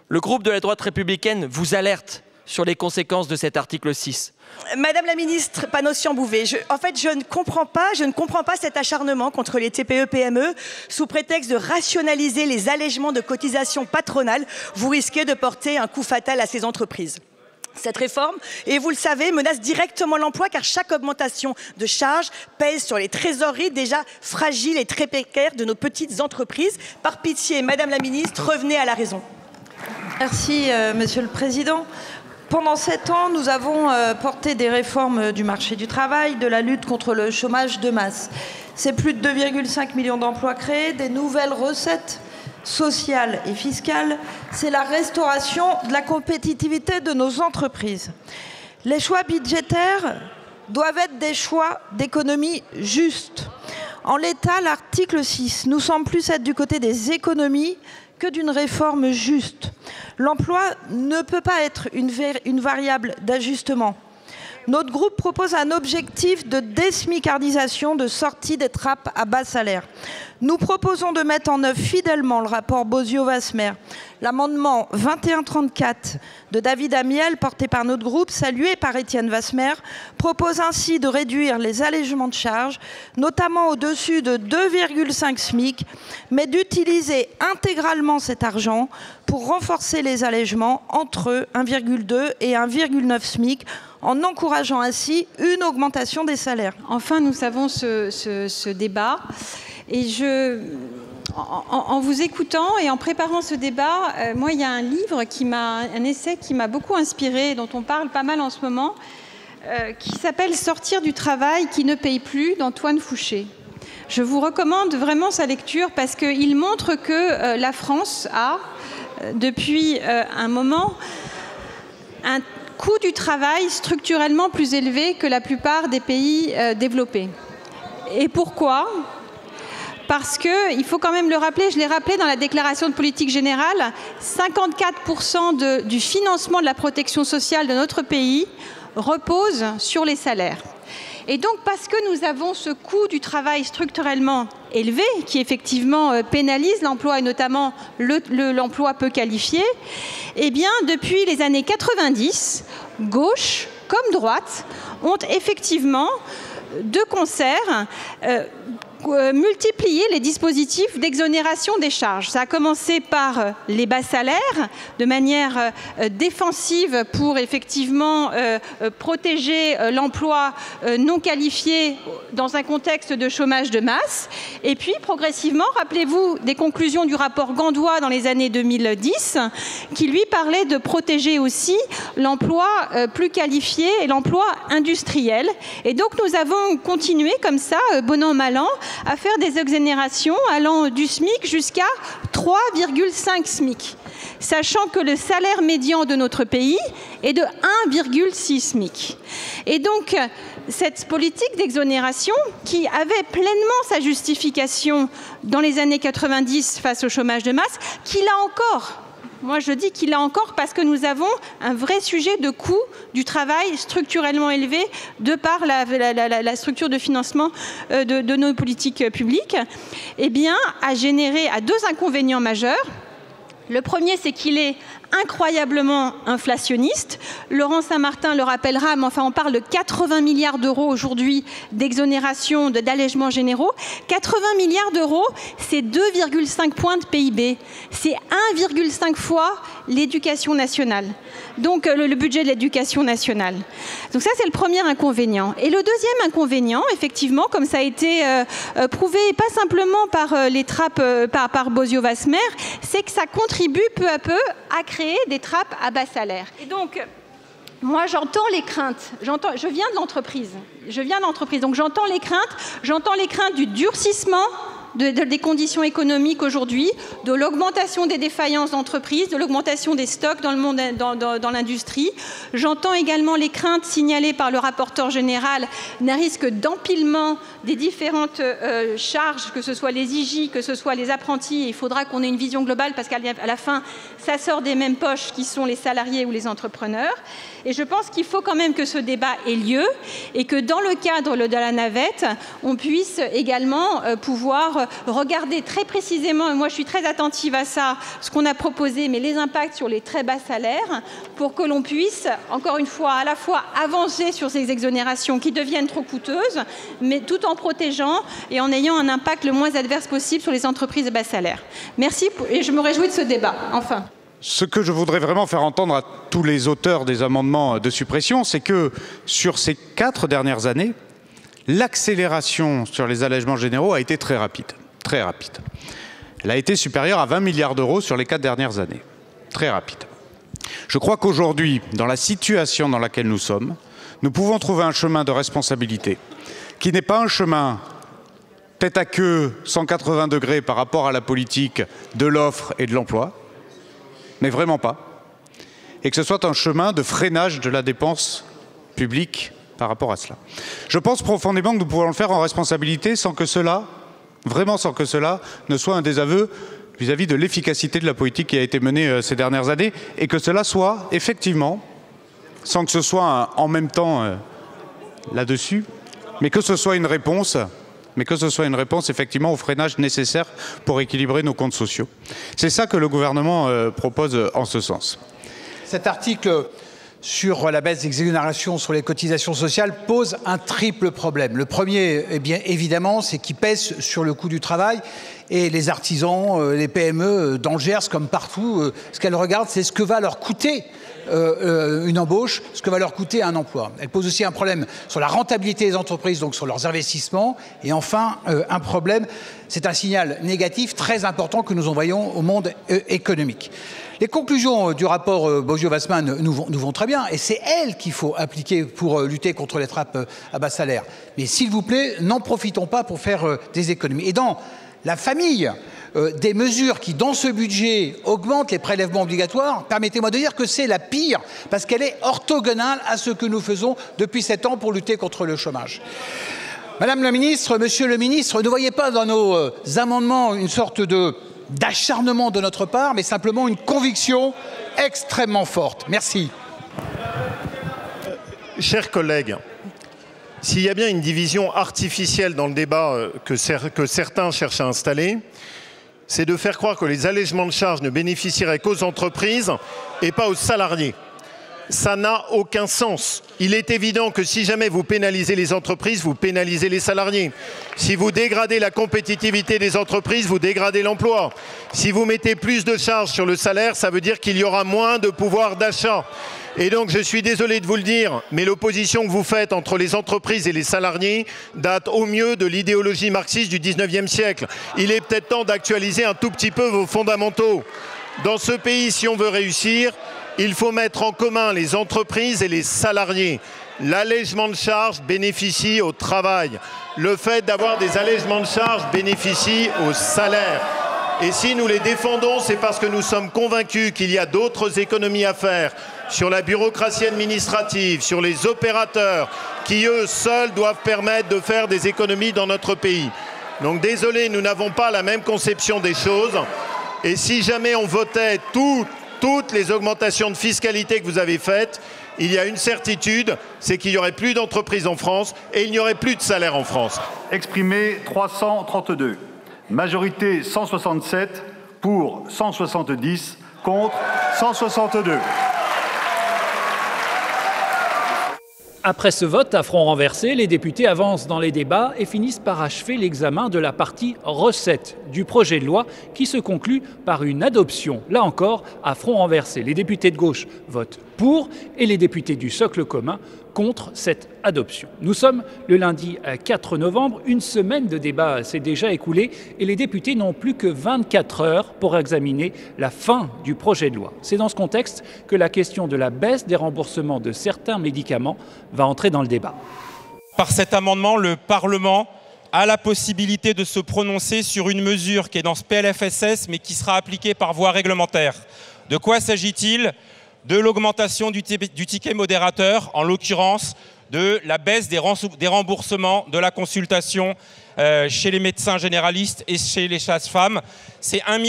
Le groupe de la droite républicaine vous alerte sur les conséquences de cet article 6. Madame la ministre Panos-Bouvet, en fait, je ne comprends pas cet acharnement contre les TPE-PME. Sous prétexte de rationaliser les allègements de cotisations patronales, vous risquez de porter un coup fatal à ces entreprises. Cette réforme, et vous le savez, menace directement l'emploi car chaque augmentation de charges pèse sur les trésoreries déjà fragiles et très précaires de nos petites entreprises. Par pitié, Madame la ministre, revenez à la raison. Merci, Monsieur le Président. Pendant 7 ans, nous avons porté des réformes du marché du travail, de la lutte contre le chômage de masse. C'est plus de 2,5 millions d'emplois créés, des nouvelles recettes sociales et fiscales. C'est la restauration de la compétitivité de nos entreprises. Les choix budgétaires doivent être des choix d'économie justes. En l'état, l'article 6 nous semble plus être du côté des économies que d'une réforme juste. L'emploi ne peut pas être une variable d'ajustement. Notre groupe propose un objectif de désmicardisation, de sortie des trappes à bas salaire. Nous proposons de mettre en œuvre fidèlement le rapport Bozio-Wasmer. L'amendement 2134 de David Amiel, porté par notre groupe, salué par Étienne Wasmer, propose ainsi de réduire les allègements de charges, notamment au-dessus de 2,5 SMIC, mais d'utiliser intégralement cet argent pour renforcer les allègements entre 1,2 et 1,9 SMIC, en encourageant ainsi une augmentation des salaires. Enfin, nous savons ce débat. Et en vous écoutant et en préparant ce débat, moi, il y a un essai qui m'a beaucoup inspiré, dont on parle pas mal en ce moment, qui s'appelle « Sortir du travail qui ne paye plus » d'Antoine Fouché. Je vous recommande vraiment sa lecture parce qu'il montre que la France a, depuis un moment, un coût du travail structurellement plus élevé que la plupart des pays développés. Et pourquoi ? Parce que, il faut quand même le rappeler, je l'ai rappelé dans la déclaration de politique générale, 54% du financement de la protection sociale de notre pays repose sur les salaires. Et donc, parce que nous avons ce coût du travail structurellement élevé, qui effectivement pénalise l'emploi et notamment l'emploi peu qualifié, eh bien, depuis les années 90, gauche comme droite ont effectivement, de concert, multiplier les dispositifs d'exonération des charges. Ça a commencé par les bas salaires, de manière défensive pour effectivement protéger l'emploi non qualifié dans un contexte de chômage de masse. Et puis progressivement, rappelez-vous des conclusions du rapport Gandois dans les années 2010, qui lui parlait de protéger aussi l'emploi plus qualifié et l'emploi industriel. Et donc nous avons continué comme ça, bon an mal an, à faire des exonérations allant du SMIC jusqu'à 3,5 SMIC. Sachant que le salaire médian de notre pays est de 1,6 SMIC. Et donc, cette politique d'exonération, qui avait pleinement sa justification dans les années 90 face au chômage de masse, qu'il a encore. Moi, je dis qu'il a encore parce que nous avons un vrai sujet de coût du travail structurellement élevé de par la structure de financement de nos politiques publiques, eh bien, a deux inconvénients majeurs. Le premier, c'est qu'il est incroyablement inflationniste. Laurent Saint-Martin le rappellera, mais enfin on parle de 80 milliards d'euros aujourd'hui d'exonération, d'allègements généraux. 80 milliards d'euros, c'est 2,5 points de PIB. C'est 1,5 fois l'éducation nationale. Donc le budget de l'éducation nationale. Donc ça, c'est le premier inconvénient. Et le deuxième inconvénient, effectivement, comme ça a été prouvé, pas simplement par les trappes, par Bozio-Wasmer, c'est que ça contribue peu à peu à créer des trappes à bas salaire. Et donc, moi, j'entends les craintes. Je viens de l'entreprise. Donc, j'entends les craintes du durcissement des conditions économiques aujourd'hui, de l'augmentation des défaillances d'entreprises, de l'augmentation des stocks dans le monde, dans l'industrie. J'entends également les craintes signalées par le rapporteur général d'un risque d'empilement des différentes charges, que ce soit les IJ, que ce soit les apprentis. Il faudra qu'on ait une vision globale parce qu'à la fin, ça sort des mêmes poches qui sont les salariés ou les entrepreneurs. Et je pense qu'il faut quand même que ce débat ait lieu et que dans le cadre de la navette, on puisse également pouvoir regarder très précisément, et moi je suis très attentive à ça, ce qu'on a proposé, mais les impacts sur les très bas salaires, pour que l'on puisse, encore une fois, à la fois avancer sur ces exonérations qui deviennent trop coûteuses, mais tout en protégeant et en ayant un impact le moins adverse possible sur les entreprises de bas salaires. Merci et je me réjouis de ce débat. Enfin. Ce que je voudrais vraiment faire entendre à tous les auteurs des amendements de suppression, c'est que sur ces 4 dernières années, l'accélération sur les allègements généraux a été très rapide. Très rapide. Elle a été supérieure à 20 milliards d'euros sur les 4 dernières années. Très rapide. Je crois qu'aujourd'hui, dans la situation dans laquelle nous sommes, nous pouvons trouver un chemin de responsabilité qui n'est pas un chemin tête à queue, 180 degrés par rapport à la politique de l'offre et de l'emploi, mais vraiment pas, et que ce soit un chemin de freinage de la dépense publique par rapport à cela. Je pense profondément que nous pouvons le faire en responsabilité sans que cela, vraiment sans que cela, ne soit un désaveu vis-à-vis de l'efficacité de la politique qui a été menée ces dernières années, et que cela soit effectivement, sans que ce soit en même temps là-dessus, mais que ce soit une réponse effectivement au freinage nécessaire pour équilibrer nos comptes sociaux. C'est ça que le gouvernement propose en ce sens. Cet article sur la baisse des exonérations sur les cotisations sociales pose un triple problème. Le premier, eh bien, évidemment, c'est qu'il pèse sur le coût du travail. Et les artisans, les PME dans le Gers, comme partout, ce qu'elles regardent, c'est ce que va leur coûter une embauche, ce que va leur coûter un emploi. Elle pose aussi un problème sur la rentabilité des entreprises, donc sur leurs investissements. Et enfin, un problème, c'est un signal négatif très important que nous envoyons au monde économique. Les conclusions du rapport Bozio-Wasmer nous vont très bien, et c'est elles qu'il faut appliquer pour lutter contre les trappes à bas salaire. Mais s'il vous plaît, n'en profitons pas pour faire des économies. Et dans la famille des mesures qui, dans ce budget, augmentent les prélèvements obligatoires, permettez-moi de dire que c'est la pire, parce qu'elle est orthogonale à ce que nous faisons depuis 7 ans pour lutter contre le chômage. Madame la ministre, monsieur le ministre, ne voyez pas dans nos amendements une sorte d'acharnement de notre part, mais simplement une conviction extrêmement forte. Merci. Chers collègues, s'il y a bien une division artificielle dans le débat que certains cherchent à installer, c'est de faire croire que les allègements de charges ne bénéficieraient qu'aux entreprises et pas aux salariés. Ça n'a aucun sens. Il est évident que si jamais vous pénalisez les entreprises, vous pénalisez les salariés. Si vous dégradez la compétitivité des entreprises, vous dégradez l'emploi. Si vous mettez plus de charges sur le salaire, ça veut dire qu'il y aura moins de pouvoir d'achat. Et donc, je suis désolé de vous le dire, mais l'opposition que vous faites entre les entreprises et les salariés date au mieux de l'idéologie marxiste du 19e siècle. Il est peut-être temps d'actualiser un tout petit peu vos fondamentaux. Dans ce pays, si on veut réussir, il faut mettre en commun les entreprises et les salariés. L'allègement de charges bénéficie au travail. Le fait d'avoir des allègements de charges bénéficie au salaire. Et si nous les défendons, c'est parce que nous sommes convaincus qu'il y a d'autres économies à faire sur la bureaucratie administrative, sur les opérateurs qui, eux, seuls doivent permettre de faire des économies dans notre pays. Donc désolé, nous n'avons pas la même conception des choses. Et si jamais on votait toutes les augmentations de fiscalité que vous avez faites, il y a une certitude, c'est qu'il n'y aurait plus d'entreprises en France et il n'y aurait plus de salaire en France. Exprimé 332. Majorité 167 pour 170 contre 162. Après ce vote à front renversé, les députés avancent dans les débats et finissent par achever l'examen de la partie recettes du projet de loi qui se conclut par une adoption, là encore, à front renversé. Les députés de gauche votent pour et les députés du socle commun contre cette adoption. Nous sommes le lundi 4 novembre, une semaine de débat s'est déjà écoulée et les députés n'ont plus que 24 heures pour examiner la fin du projet de loi. C'est dans ce contexte que la question de la baisse des remboursements de certains médicaments va entrer dans le débat. Par cet amendement, le Parlement a la possibilité de se prononcer sur une mesure qui est dans ce PLFSS mais qui sera appliquée par voie réglementaire. De quoi s'agit-il ? De l'augmentation du ticket modérateur, en l'occurrence de la baisse des remboursements de la consultation chez les médecins généralistes et chez les sages-femmes. C'est 1,1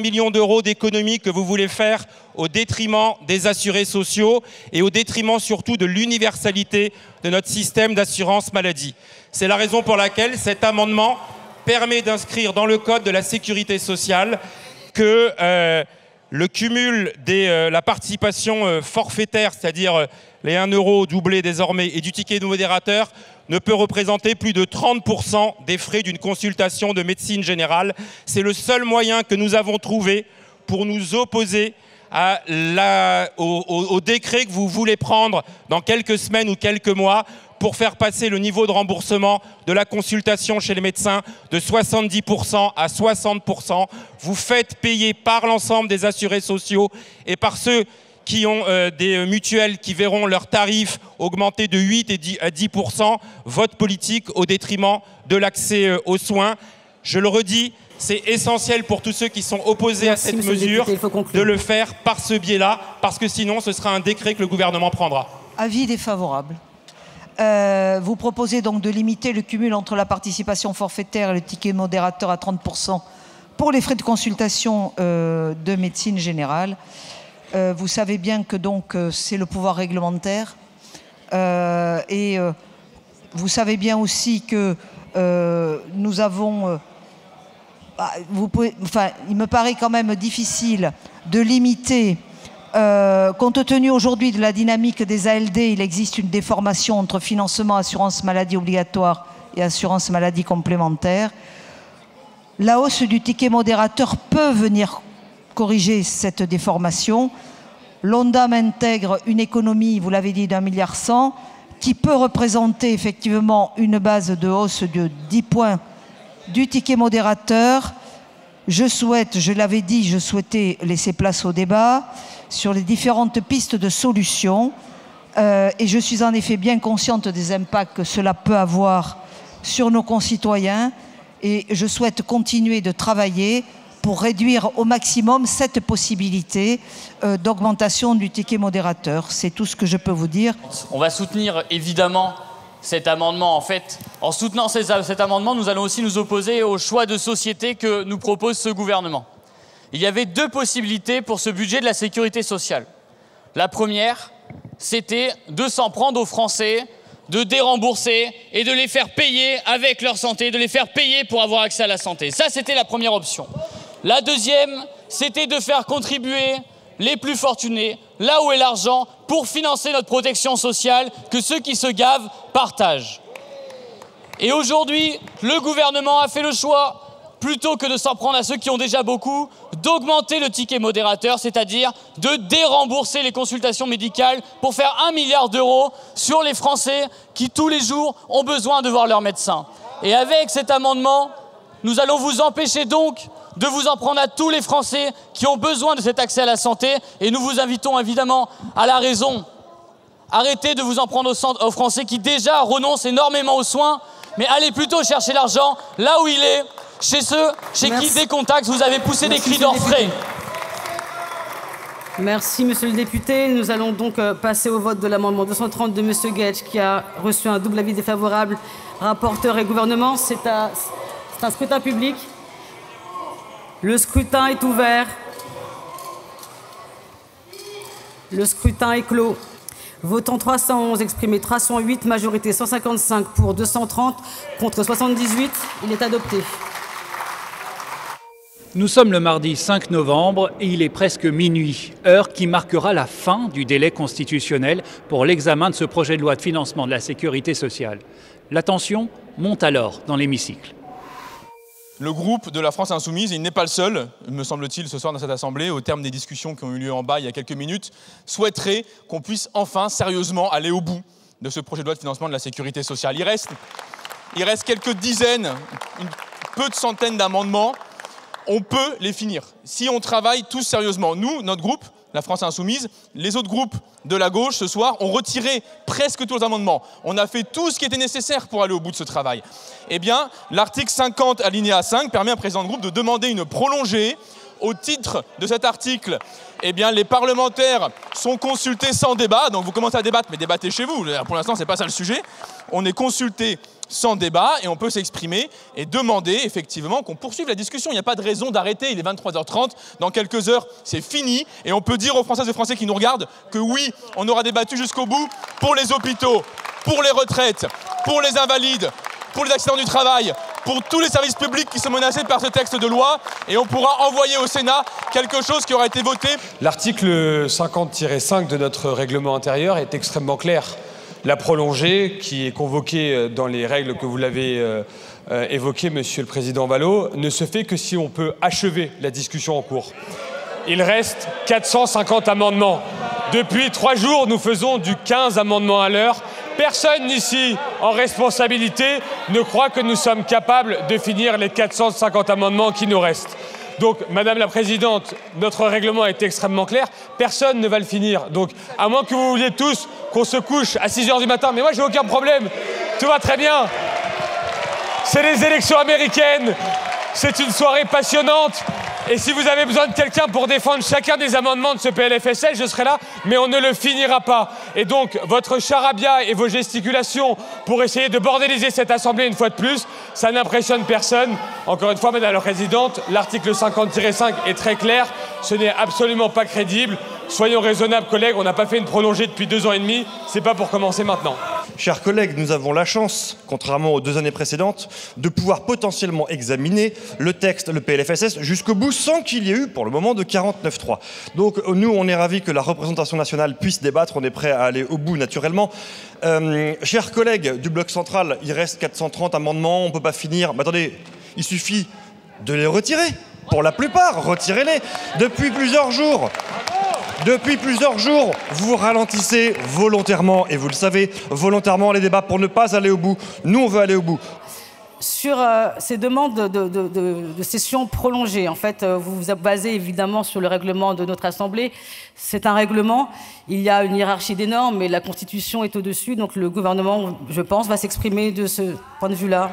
milliard d'euros d'économies que vous voulez faire au détriment des assurés sociaux et au détriment surtout de l'universalité de notre système d'assurance maladie. C'est la raison pour laquelle cet amendement permet d'inscrire dans le Code de la sécurité sociale que le cumul de la participation forfaitaire, c'est-à-dire les 1 euro doublés désormais, et du ticket de modérateur, ne peut représenter plus de 30% des frais d'une consultation de médecine générale. C'est le seul moyen que nous avons trouvé pour nous opposer au décret que vous voulez prendre dans quelques semaines ou quelques mois pour faire passer le niveau de remboursement de la consultation chez les médecins de 70% à 60%. Vous faites payer par l'ensemble des assurés sociaux et par ceux qui ont des mutuelles qui verront leurs tarifs augmenter de 8 à 10%, votre politique au détriment de l'accès aux soins. Je le redis, c'est essentiel pour tous ceux qui sont opposés à cette mesure de le faire par ce biais-là, parce que sinon ce sera un décret que le gouvernement prendra. Avis défavorable. Vous proposez donc de limiter le cumul entre la participation forfaitaire et le ticket modérateur à 30% pour les frais de consultation de médecine générale. Vous savez bien que donc c'est le pouvoir réglementaire et vous savez bien aussi que nous avons... il me paraît quand même difficile de limiter... compte tenu aujourd'hui de la dynamique des ALD, il existe une déformation entre financement assurance maladie obligatoire et assurance maladie complémentaire. La hausse du ticket modérateur peut venir corriger cette déformation. L'ONDAM intègre une économie, vous l'avez dit, d'1,1 milliard, qui peut représenter effectivement une base de hausse de 10 points du ticket modérateur. Je souhaite, je l'avais dit, je souhaitais laisser place au débat sur les différentes pistes de solutions et je suis en effet bien consciente des impacts que cela peut avoir sur nos concitoyens et je souhaite continuer de travailler pour réduire au maximum cette possibilité d'augmentation du ticket modérateur. C'est tout ce que je peux vous dire. On va soutenir évidemment cet amendement. En fait, en soutenant cet amendement, nous allons aussi nous opposer au choix de société que nous propose ce gouvernement. Il y avait deux possibilités pour ce budget de la sécurité sociale. La première, c'était de s'en prendre aux Français, de dérembourser et de les faire payer avec leur santé, de les faire payer pour avoir accès à la santé. Ça, c'était la première option. La deuxième, c'était de faire contribuer les plus fortunés, là où est l'argent, pour financer notre protection sociale que ceux qui se gavent partagent. Et aujourd'hui, le gouvernement a fait le choix, plutôt que de s'en prendre à ceux qui ont déjà beaucoup, d'augmenter le ticket modérateur, c'est-à-dire de dérembourser les consultations médicales pour faire 1 milliard d'euros sur les Français qui, tous les jours, ont besoin de voir leur médecin. Et avec cet amendement, nous allons vous empêcher donc de vous en prendre à tous les Français qui ont besoin de cet accès à la santé. Et nous vous invitons évidemment à la raison. Arrêtez de vous en prendre aux Français qui déjà renoncent énormément aux soins, mais allez plutôt chercher l'argent là où il est, chez ceux chez qui, dès contact, vous avez poussé des cris d'orfraie. Merci, monsieur le député. Nous allons donc passer au vote de l'amendement 230 de monsieur Guedj, qui a reçu un double avis défavorable, rapporteur et gouvernement. C'est un scrutin public. Le scrutin est ouvert. Le scrutin est clos. Votant 311, exprimé 308, majorité 155 pour 230, contre 78. Il est adopté. Nous sommes le mardi 5 novembre et il est presque minuit, heure qui marquera la fin du délai constitutionnel pour l'examen de ce projet de loi de financement de la sécurité sociale. La tension monte alors dans l'hémicycle. Le groupe de la France Insoumise, il n'est pas le seul, me semble-t-il, ce soir dans cette Assemblée, au terme des discussions qui ont eu lieu en bas il y a quelques minutes, souhaiterait qu'on puisse enfin sérieusement aller au bout de ce projet de loi de financement de la sécurité sociale. Il reste quelques dizaines, peu de centaines d'amendements. On peut les finir, si on travaille tous sérieusement. Nous, notre groupe, la France Insoumise, les autres groupes de la gauche, ce soir, ont retiré presque tous les amendements. On a fait tout ce qui était nécessaire pour aller au bout de ce travail. Eh bien, l'article 50, alinéa 5, permet à un président de groupe de demander une prolongée. Au titre de cet article, eh bien, les parlementaires sont consultés sans débat. Donc vous commencez à débattre, mais débattez chez vous. Pour l'instant, ce n'est pas ça le sujet. On est consulté sans débat et on peut s'exprimer et demander effectivement qu'on poursuive la discussion. Il n'y a pas de raison d'arrêter, il est 23h30, dans quelques heures c'est fini et on peut dire aux Françaises et Français qui nous regardent que oui, on aura débattu jusqu'au bout pour les hôpitaux, pour les retraites, pour les invalides, pour les accidents du travail, pour tous les services publics qui sont menacés par ce texte de loi et on pourra envoyer au Sénat quelque chose qui aura été voté. L'article 50-5 de notre règlement intérieur est extrêmement clair. La prolongée, qui est convoquée dans les règles que vous l'avez évoquées, Monsieur le Président Vallaud, ne se fait que si on peut achever la discussion en cours. Il reste 450 amendements. Depuis 3 jours, nous faisons du 15 amendements à l'heure. Personne ici, en responsabilité, ne croit que nous sommes capables de finir les 450 amendements qui nous restent. Donc, Madame la Présidente, notre règlement est extrêmement clair. Personne ne va le finir. Donc, à moins que vous vouliez tous qu'on se couche à 6 h du matin, mais moi, j'ai aucun problème. Tout va très bien. C'est les élections américaines. C'est une soirée passionnante. Et si vous avez besoin de quelqu'un pour défendre chacun des amendements de ce PLFSS, je serai là, mais on ne le finira pas. Et donc, votre charabia et vos gesticulations pour essayer de bordéliser cette Assemblée une fois de plus, ça n'impressionne personne. Encore une fois, Madame la Présidente, l'article 50-5 est très clair. Ce n'est absolument pas crédible. Soyons raisonnables, collègues, on n'a pas fait une prolongée depuis 2 ans et demi. C'est pas pour commencer maintenant. Chers collègues, nous avons la chance, contrairement aux 2 années précédentes, de pouvoir potentiellement examiner le texte, le PLFSS, jusqu'au bout sans qu'il y ait eu, pour le moment, de 49.3. Donc nous, on est ravis que la représentation nationale puisse débattre, on est prêt à aller au bout naturellement. Chers collègues du bloc central, il reste 430 amendements, on ne peut pas finir. Mais attendez, il suffit de les retirer. Pour la plupart, retirez-les. Depuis plusieurs jours, vous ralentissez volontairement, et vous le savez, volontairement les débats pour ne pas aller au bout. Nous, on veut aller au bout. Sur ces demandes de session prolongée, en fait, vous vous basez évidemment sur le règlement de notre Assemblée. C'est un règlement, il y a une hiérarchie des normes, mais la Constitution est au-dessus, donc le gouvernement, je pense, va s'exprimer de ce point de vue-là.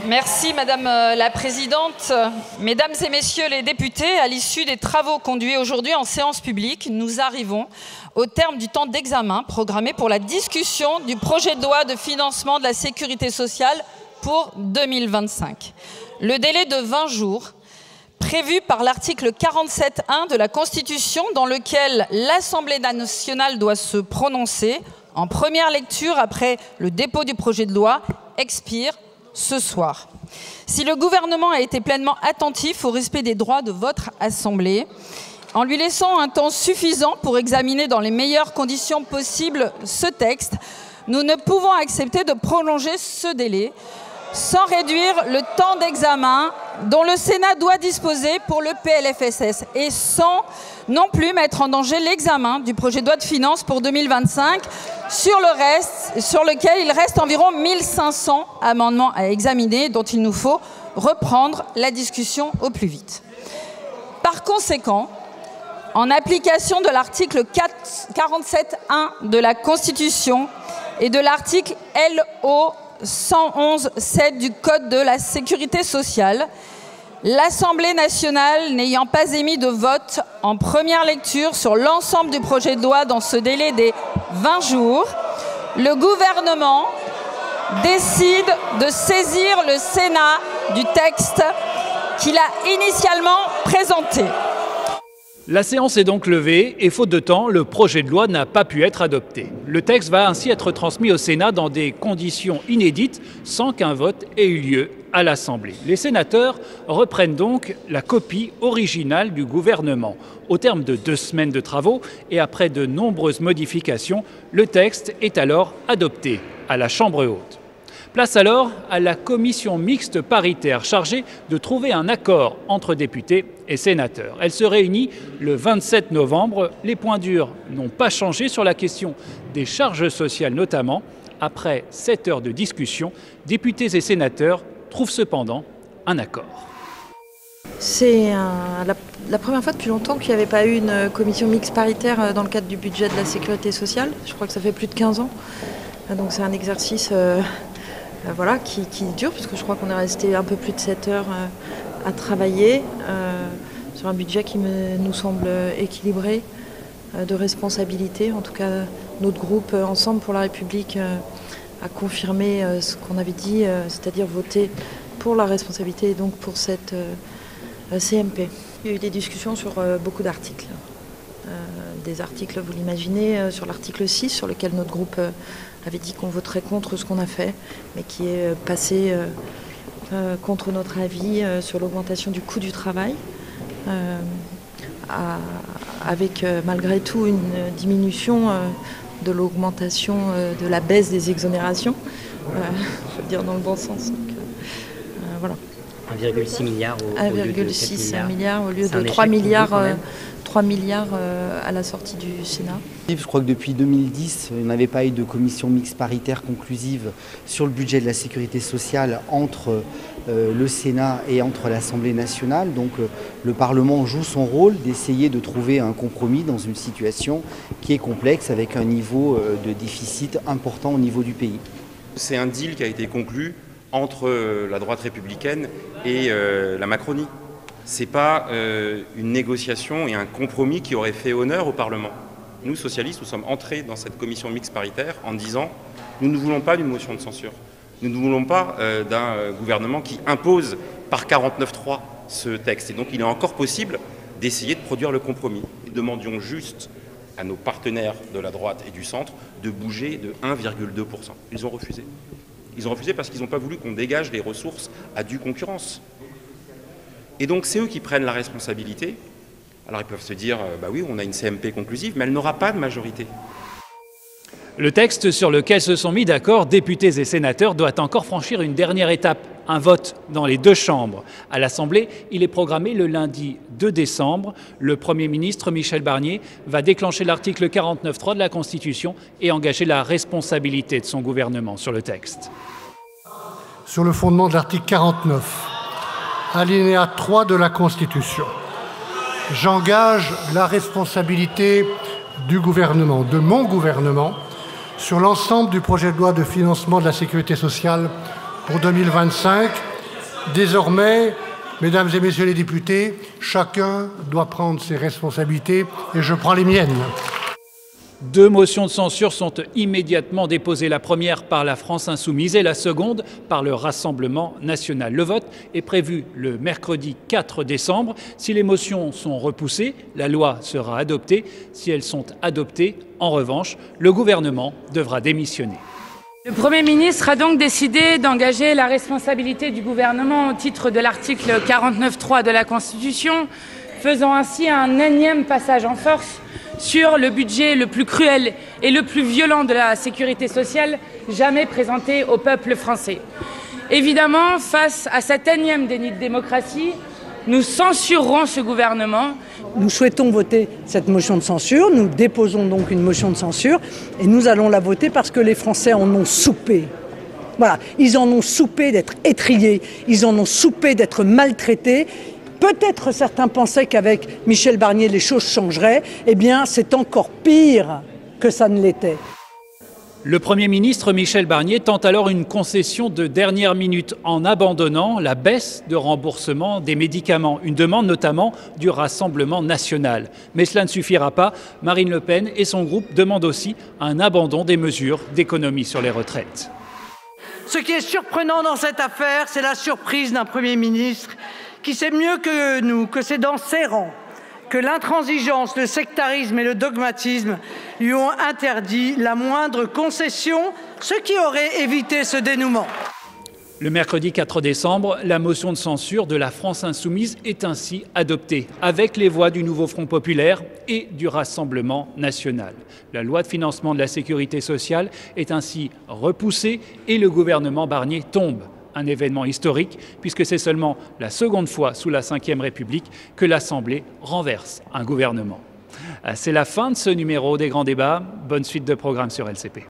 Merci Madame la Présidente. Mesdames et Messieurs les députés, à l'issue des travaux conduits aujourd'hui en séance publique, nous arrivons au terme du temps d'examen programmé pour la discussion du projet de loi de financement de la sécurité sociale pour 2025. Le délai de 20 jours prévu par l'article 47.1 de la Constitution, dans lequel l'Assemblée nationale doit se prononcer en première lecture après le dépôt du projet de loi, expire ce soir. Si le gouvernement a été pleinement attentif au respect des droits de votre Assemblée, en lui laissant un temps suffisant pour examiner dans les meilleures conditions possibles ce texte, nous ne pouvons accepter de prolonger ce délai sans réduire le temps d'examen dont le Sénat doit disposer pour le PLFSS et sans non plus mettre en danger l'examen du projet de loi de finances pour 2025 sur lequel il reste environ 1500 amendements à examiner dont il nous faut reprendre la discussion au plus vite. Par conséquent, en application de l'article 47.1 de la Constitution et de l'article LO 111.7 du Code de la Sécurité sociale, L'Assemblée nationale n'ayant pas émis de vote en première lecture sur l'ensemble du projet de loi dans ce délai des 20 jours, le gouvernement décide de saisir le Sénat du texte qu'il a initialement présenté. La séance est donc levée et faute de temps, le projet de loi n'a pas pu être adopté. Le texte va ainsi être transmis au Sénat dans des conditions inédites sans qu'un vote ait eu lieu à l'Assemblée. Les sénateurs reprennent donc la copie originale du gouvernement. Au terme de 2 semaines de travaux et après de nombreuses modifications, le texte est alors adopté à la Chambre haute. Place alors à la commission mixte paritaire chargée de trouver un accord entre députés et sénateurs. Elle se réunit le 27 novembre. Les points durs n'ont pas changé sur la question des charges sociales notamment. Après 7 heures de discussion, députés et sénateurs trouvent cependant un accord. C'est la première fois depuis longtemps qu'il n'y avait pas eu une commission mixte paritaire dans le cadre du budget de la sécurité sociale. Je crois que ça fait plus de 15 ans. Donc c'est un exercice voilà, qui dure, puisque je crois qu'on est resté un peu plus de 7 heures à travailler sur un budget qui nous semble équilibré, de responsabilité. En tout cas, notre groupe Ensemble pour la République a confirmé ce qu'on avait dit, c'est-à-dire voter pour la responsabilité et donc pour cette CMP. Il y a eu des discussions sur beaucoup d'articles. Des articles, vous l'imaginez, sur l'article 6, sur lequel notre groupe avait dit qu'on voterait contre ce qu'on a fait, mais qui est passé contre notre avis sur l'augmentation du coût du travail, avec malgré tout une diminution de l'augmentation de la baisse des exonérations, je veux dire dans le bon sens. Donc, voilà. 1,6 milliard au lieu de 4 milliards au lieu de 3 milliards. 3 milliards à la sortie du Sénat. Je crois que depuis 2010, il n'y avait pas eu de commission mixte paritaire conclusive sur le budget de la sécurité sociale entre le Sénat et entre l'Assemblée nationale. Donc le Parlement joue son rôle d'essayer de trouver un compromis dans une situation qui est complexe avec un niveau de déficit important au niveau du pays. C'est un deal qui a été conclu entre la droite républicaine et la Macronie. Ce n'est pas une négociation et un compromis qui aurait fait honneur au Parlement. Nous, socialistes, nous sommes entrés dans cette commission mixte paritaire en disant « nous ne voulons pas d'une motion de censure, nous ne voulons pas d'un gouvernement qui impose par 49.3 ce texte ». Et donc il est encore possible d'essayer de produire le compromis. Nous demandions juste à nos partenaires de la droite et du centre de bouger de 1,2%. Ils ont refusé. Ils ont refusé parce qu'ils n'ont pas voulu qu'on dégage les ressources à due concurrence. Et donc c'est eux qui prennent la responsabilité. Alors ils peuvent se dire, bah oui, on a une CMP conclusive, mais elle n'aura pas de majorité. Le texte sur lequel se sont mis d'accord députés et sénateurs doit encore franchir une dernière étape, un vote dans les 2 chambres. À l'Assemblée, il est programmé le lundi 2 décembre. Le Premier ministre Michel Barnier va déclencher l'article 49.3 de la Constitution et engager la responsabilité de son gouvernement sur le texte. Sur le fondement de l'article 49, alinéa 3 de la Constitution, j'engage la responsabilité du gouvernement, de mon gouvernement, sur l'ensemble du projet de loi de financement de la sécurité sociale pour 2025. Désormais, mesdames et messieurs les députés, chacun doit prendre ses responsabilités et je prends les miennes. 2 motions de censure sont immédiatement déposées, la première par la France Insoumise et la seconde par le Rassemblement national. Le vote est prévu le mercredi 4 décembre. Si les motions sont repoussées, la loi sera adoptée. Si elles sont adoptées, en revanche, le gouvernement devra démissionner. Le Premier ministre a donc décidé d'engager la responsabilité du gouvernement au titre de l'article 49.3 de la Constitution, faisant ainsi un énième passage en force sur le budget le plus cruel et le plus violent de la sécurité sociale jamais présenté au peuple français. Évidemment, face à cet énième déni de démocratie, nous censurerons ce gouvernement. Nous souhaitons voter cette motion de censure, nous déposons donc une motion de censure et nous allons la voter parce que les Français en ont soupé. Voilà, ils en ont soupé d'être étrillés, ils en ont soupé d'être maltraités. Peut-être certains pensaient qu'avec Michel Barnier, les choses changeraient. Eh bien, c'est encore pire que ça ne l'était. Le Premier ministre Michel Barnier tente alors une concession de dernière minute en abandonnant la baisse de remboursement des médicaments, une demande notamment du Rassemblement national. Mais cela ne suffira pas. Marine Le Pen et son groupe demandent aussi un abandon des mesures d'économie sur les retraites. Ce qui est surprenant dans cette affaire, c'est la surprise d'un Premier ministre qui sait mieux que nous que c'est dans ses rangs que l'intransigeance, le sectarisme et le dogmatisme lui ont interdit la moindre concession, ce qui aurait évité ce dénouement. Le mercredi 4 décembre, la motion de censure de la France insoumise est ainsi adoptée, avec les voix du nouveau Front populaire et du Rassemblement national. La loi de financement de la sécurité sociale est ainsi repoussée et le gouvernement Barnier tombe. Un événement historique, puisque c'est seulement la seconde fois sous la Ve République que l'Assemblée renverse un gouvernement. C'est la fin de ce numéro des Grands Débats. Bonne suite de programmes sur LCP.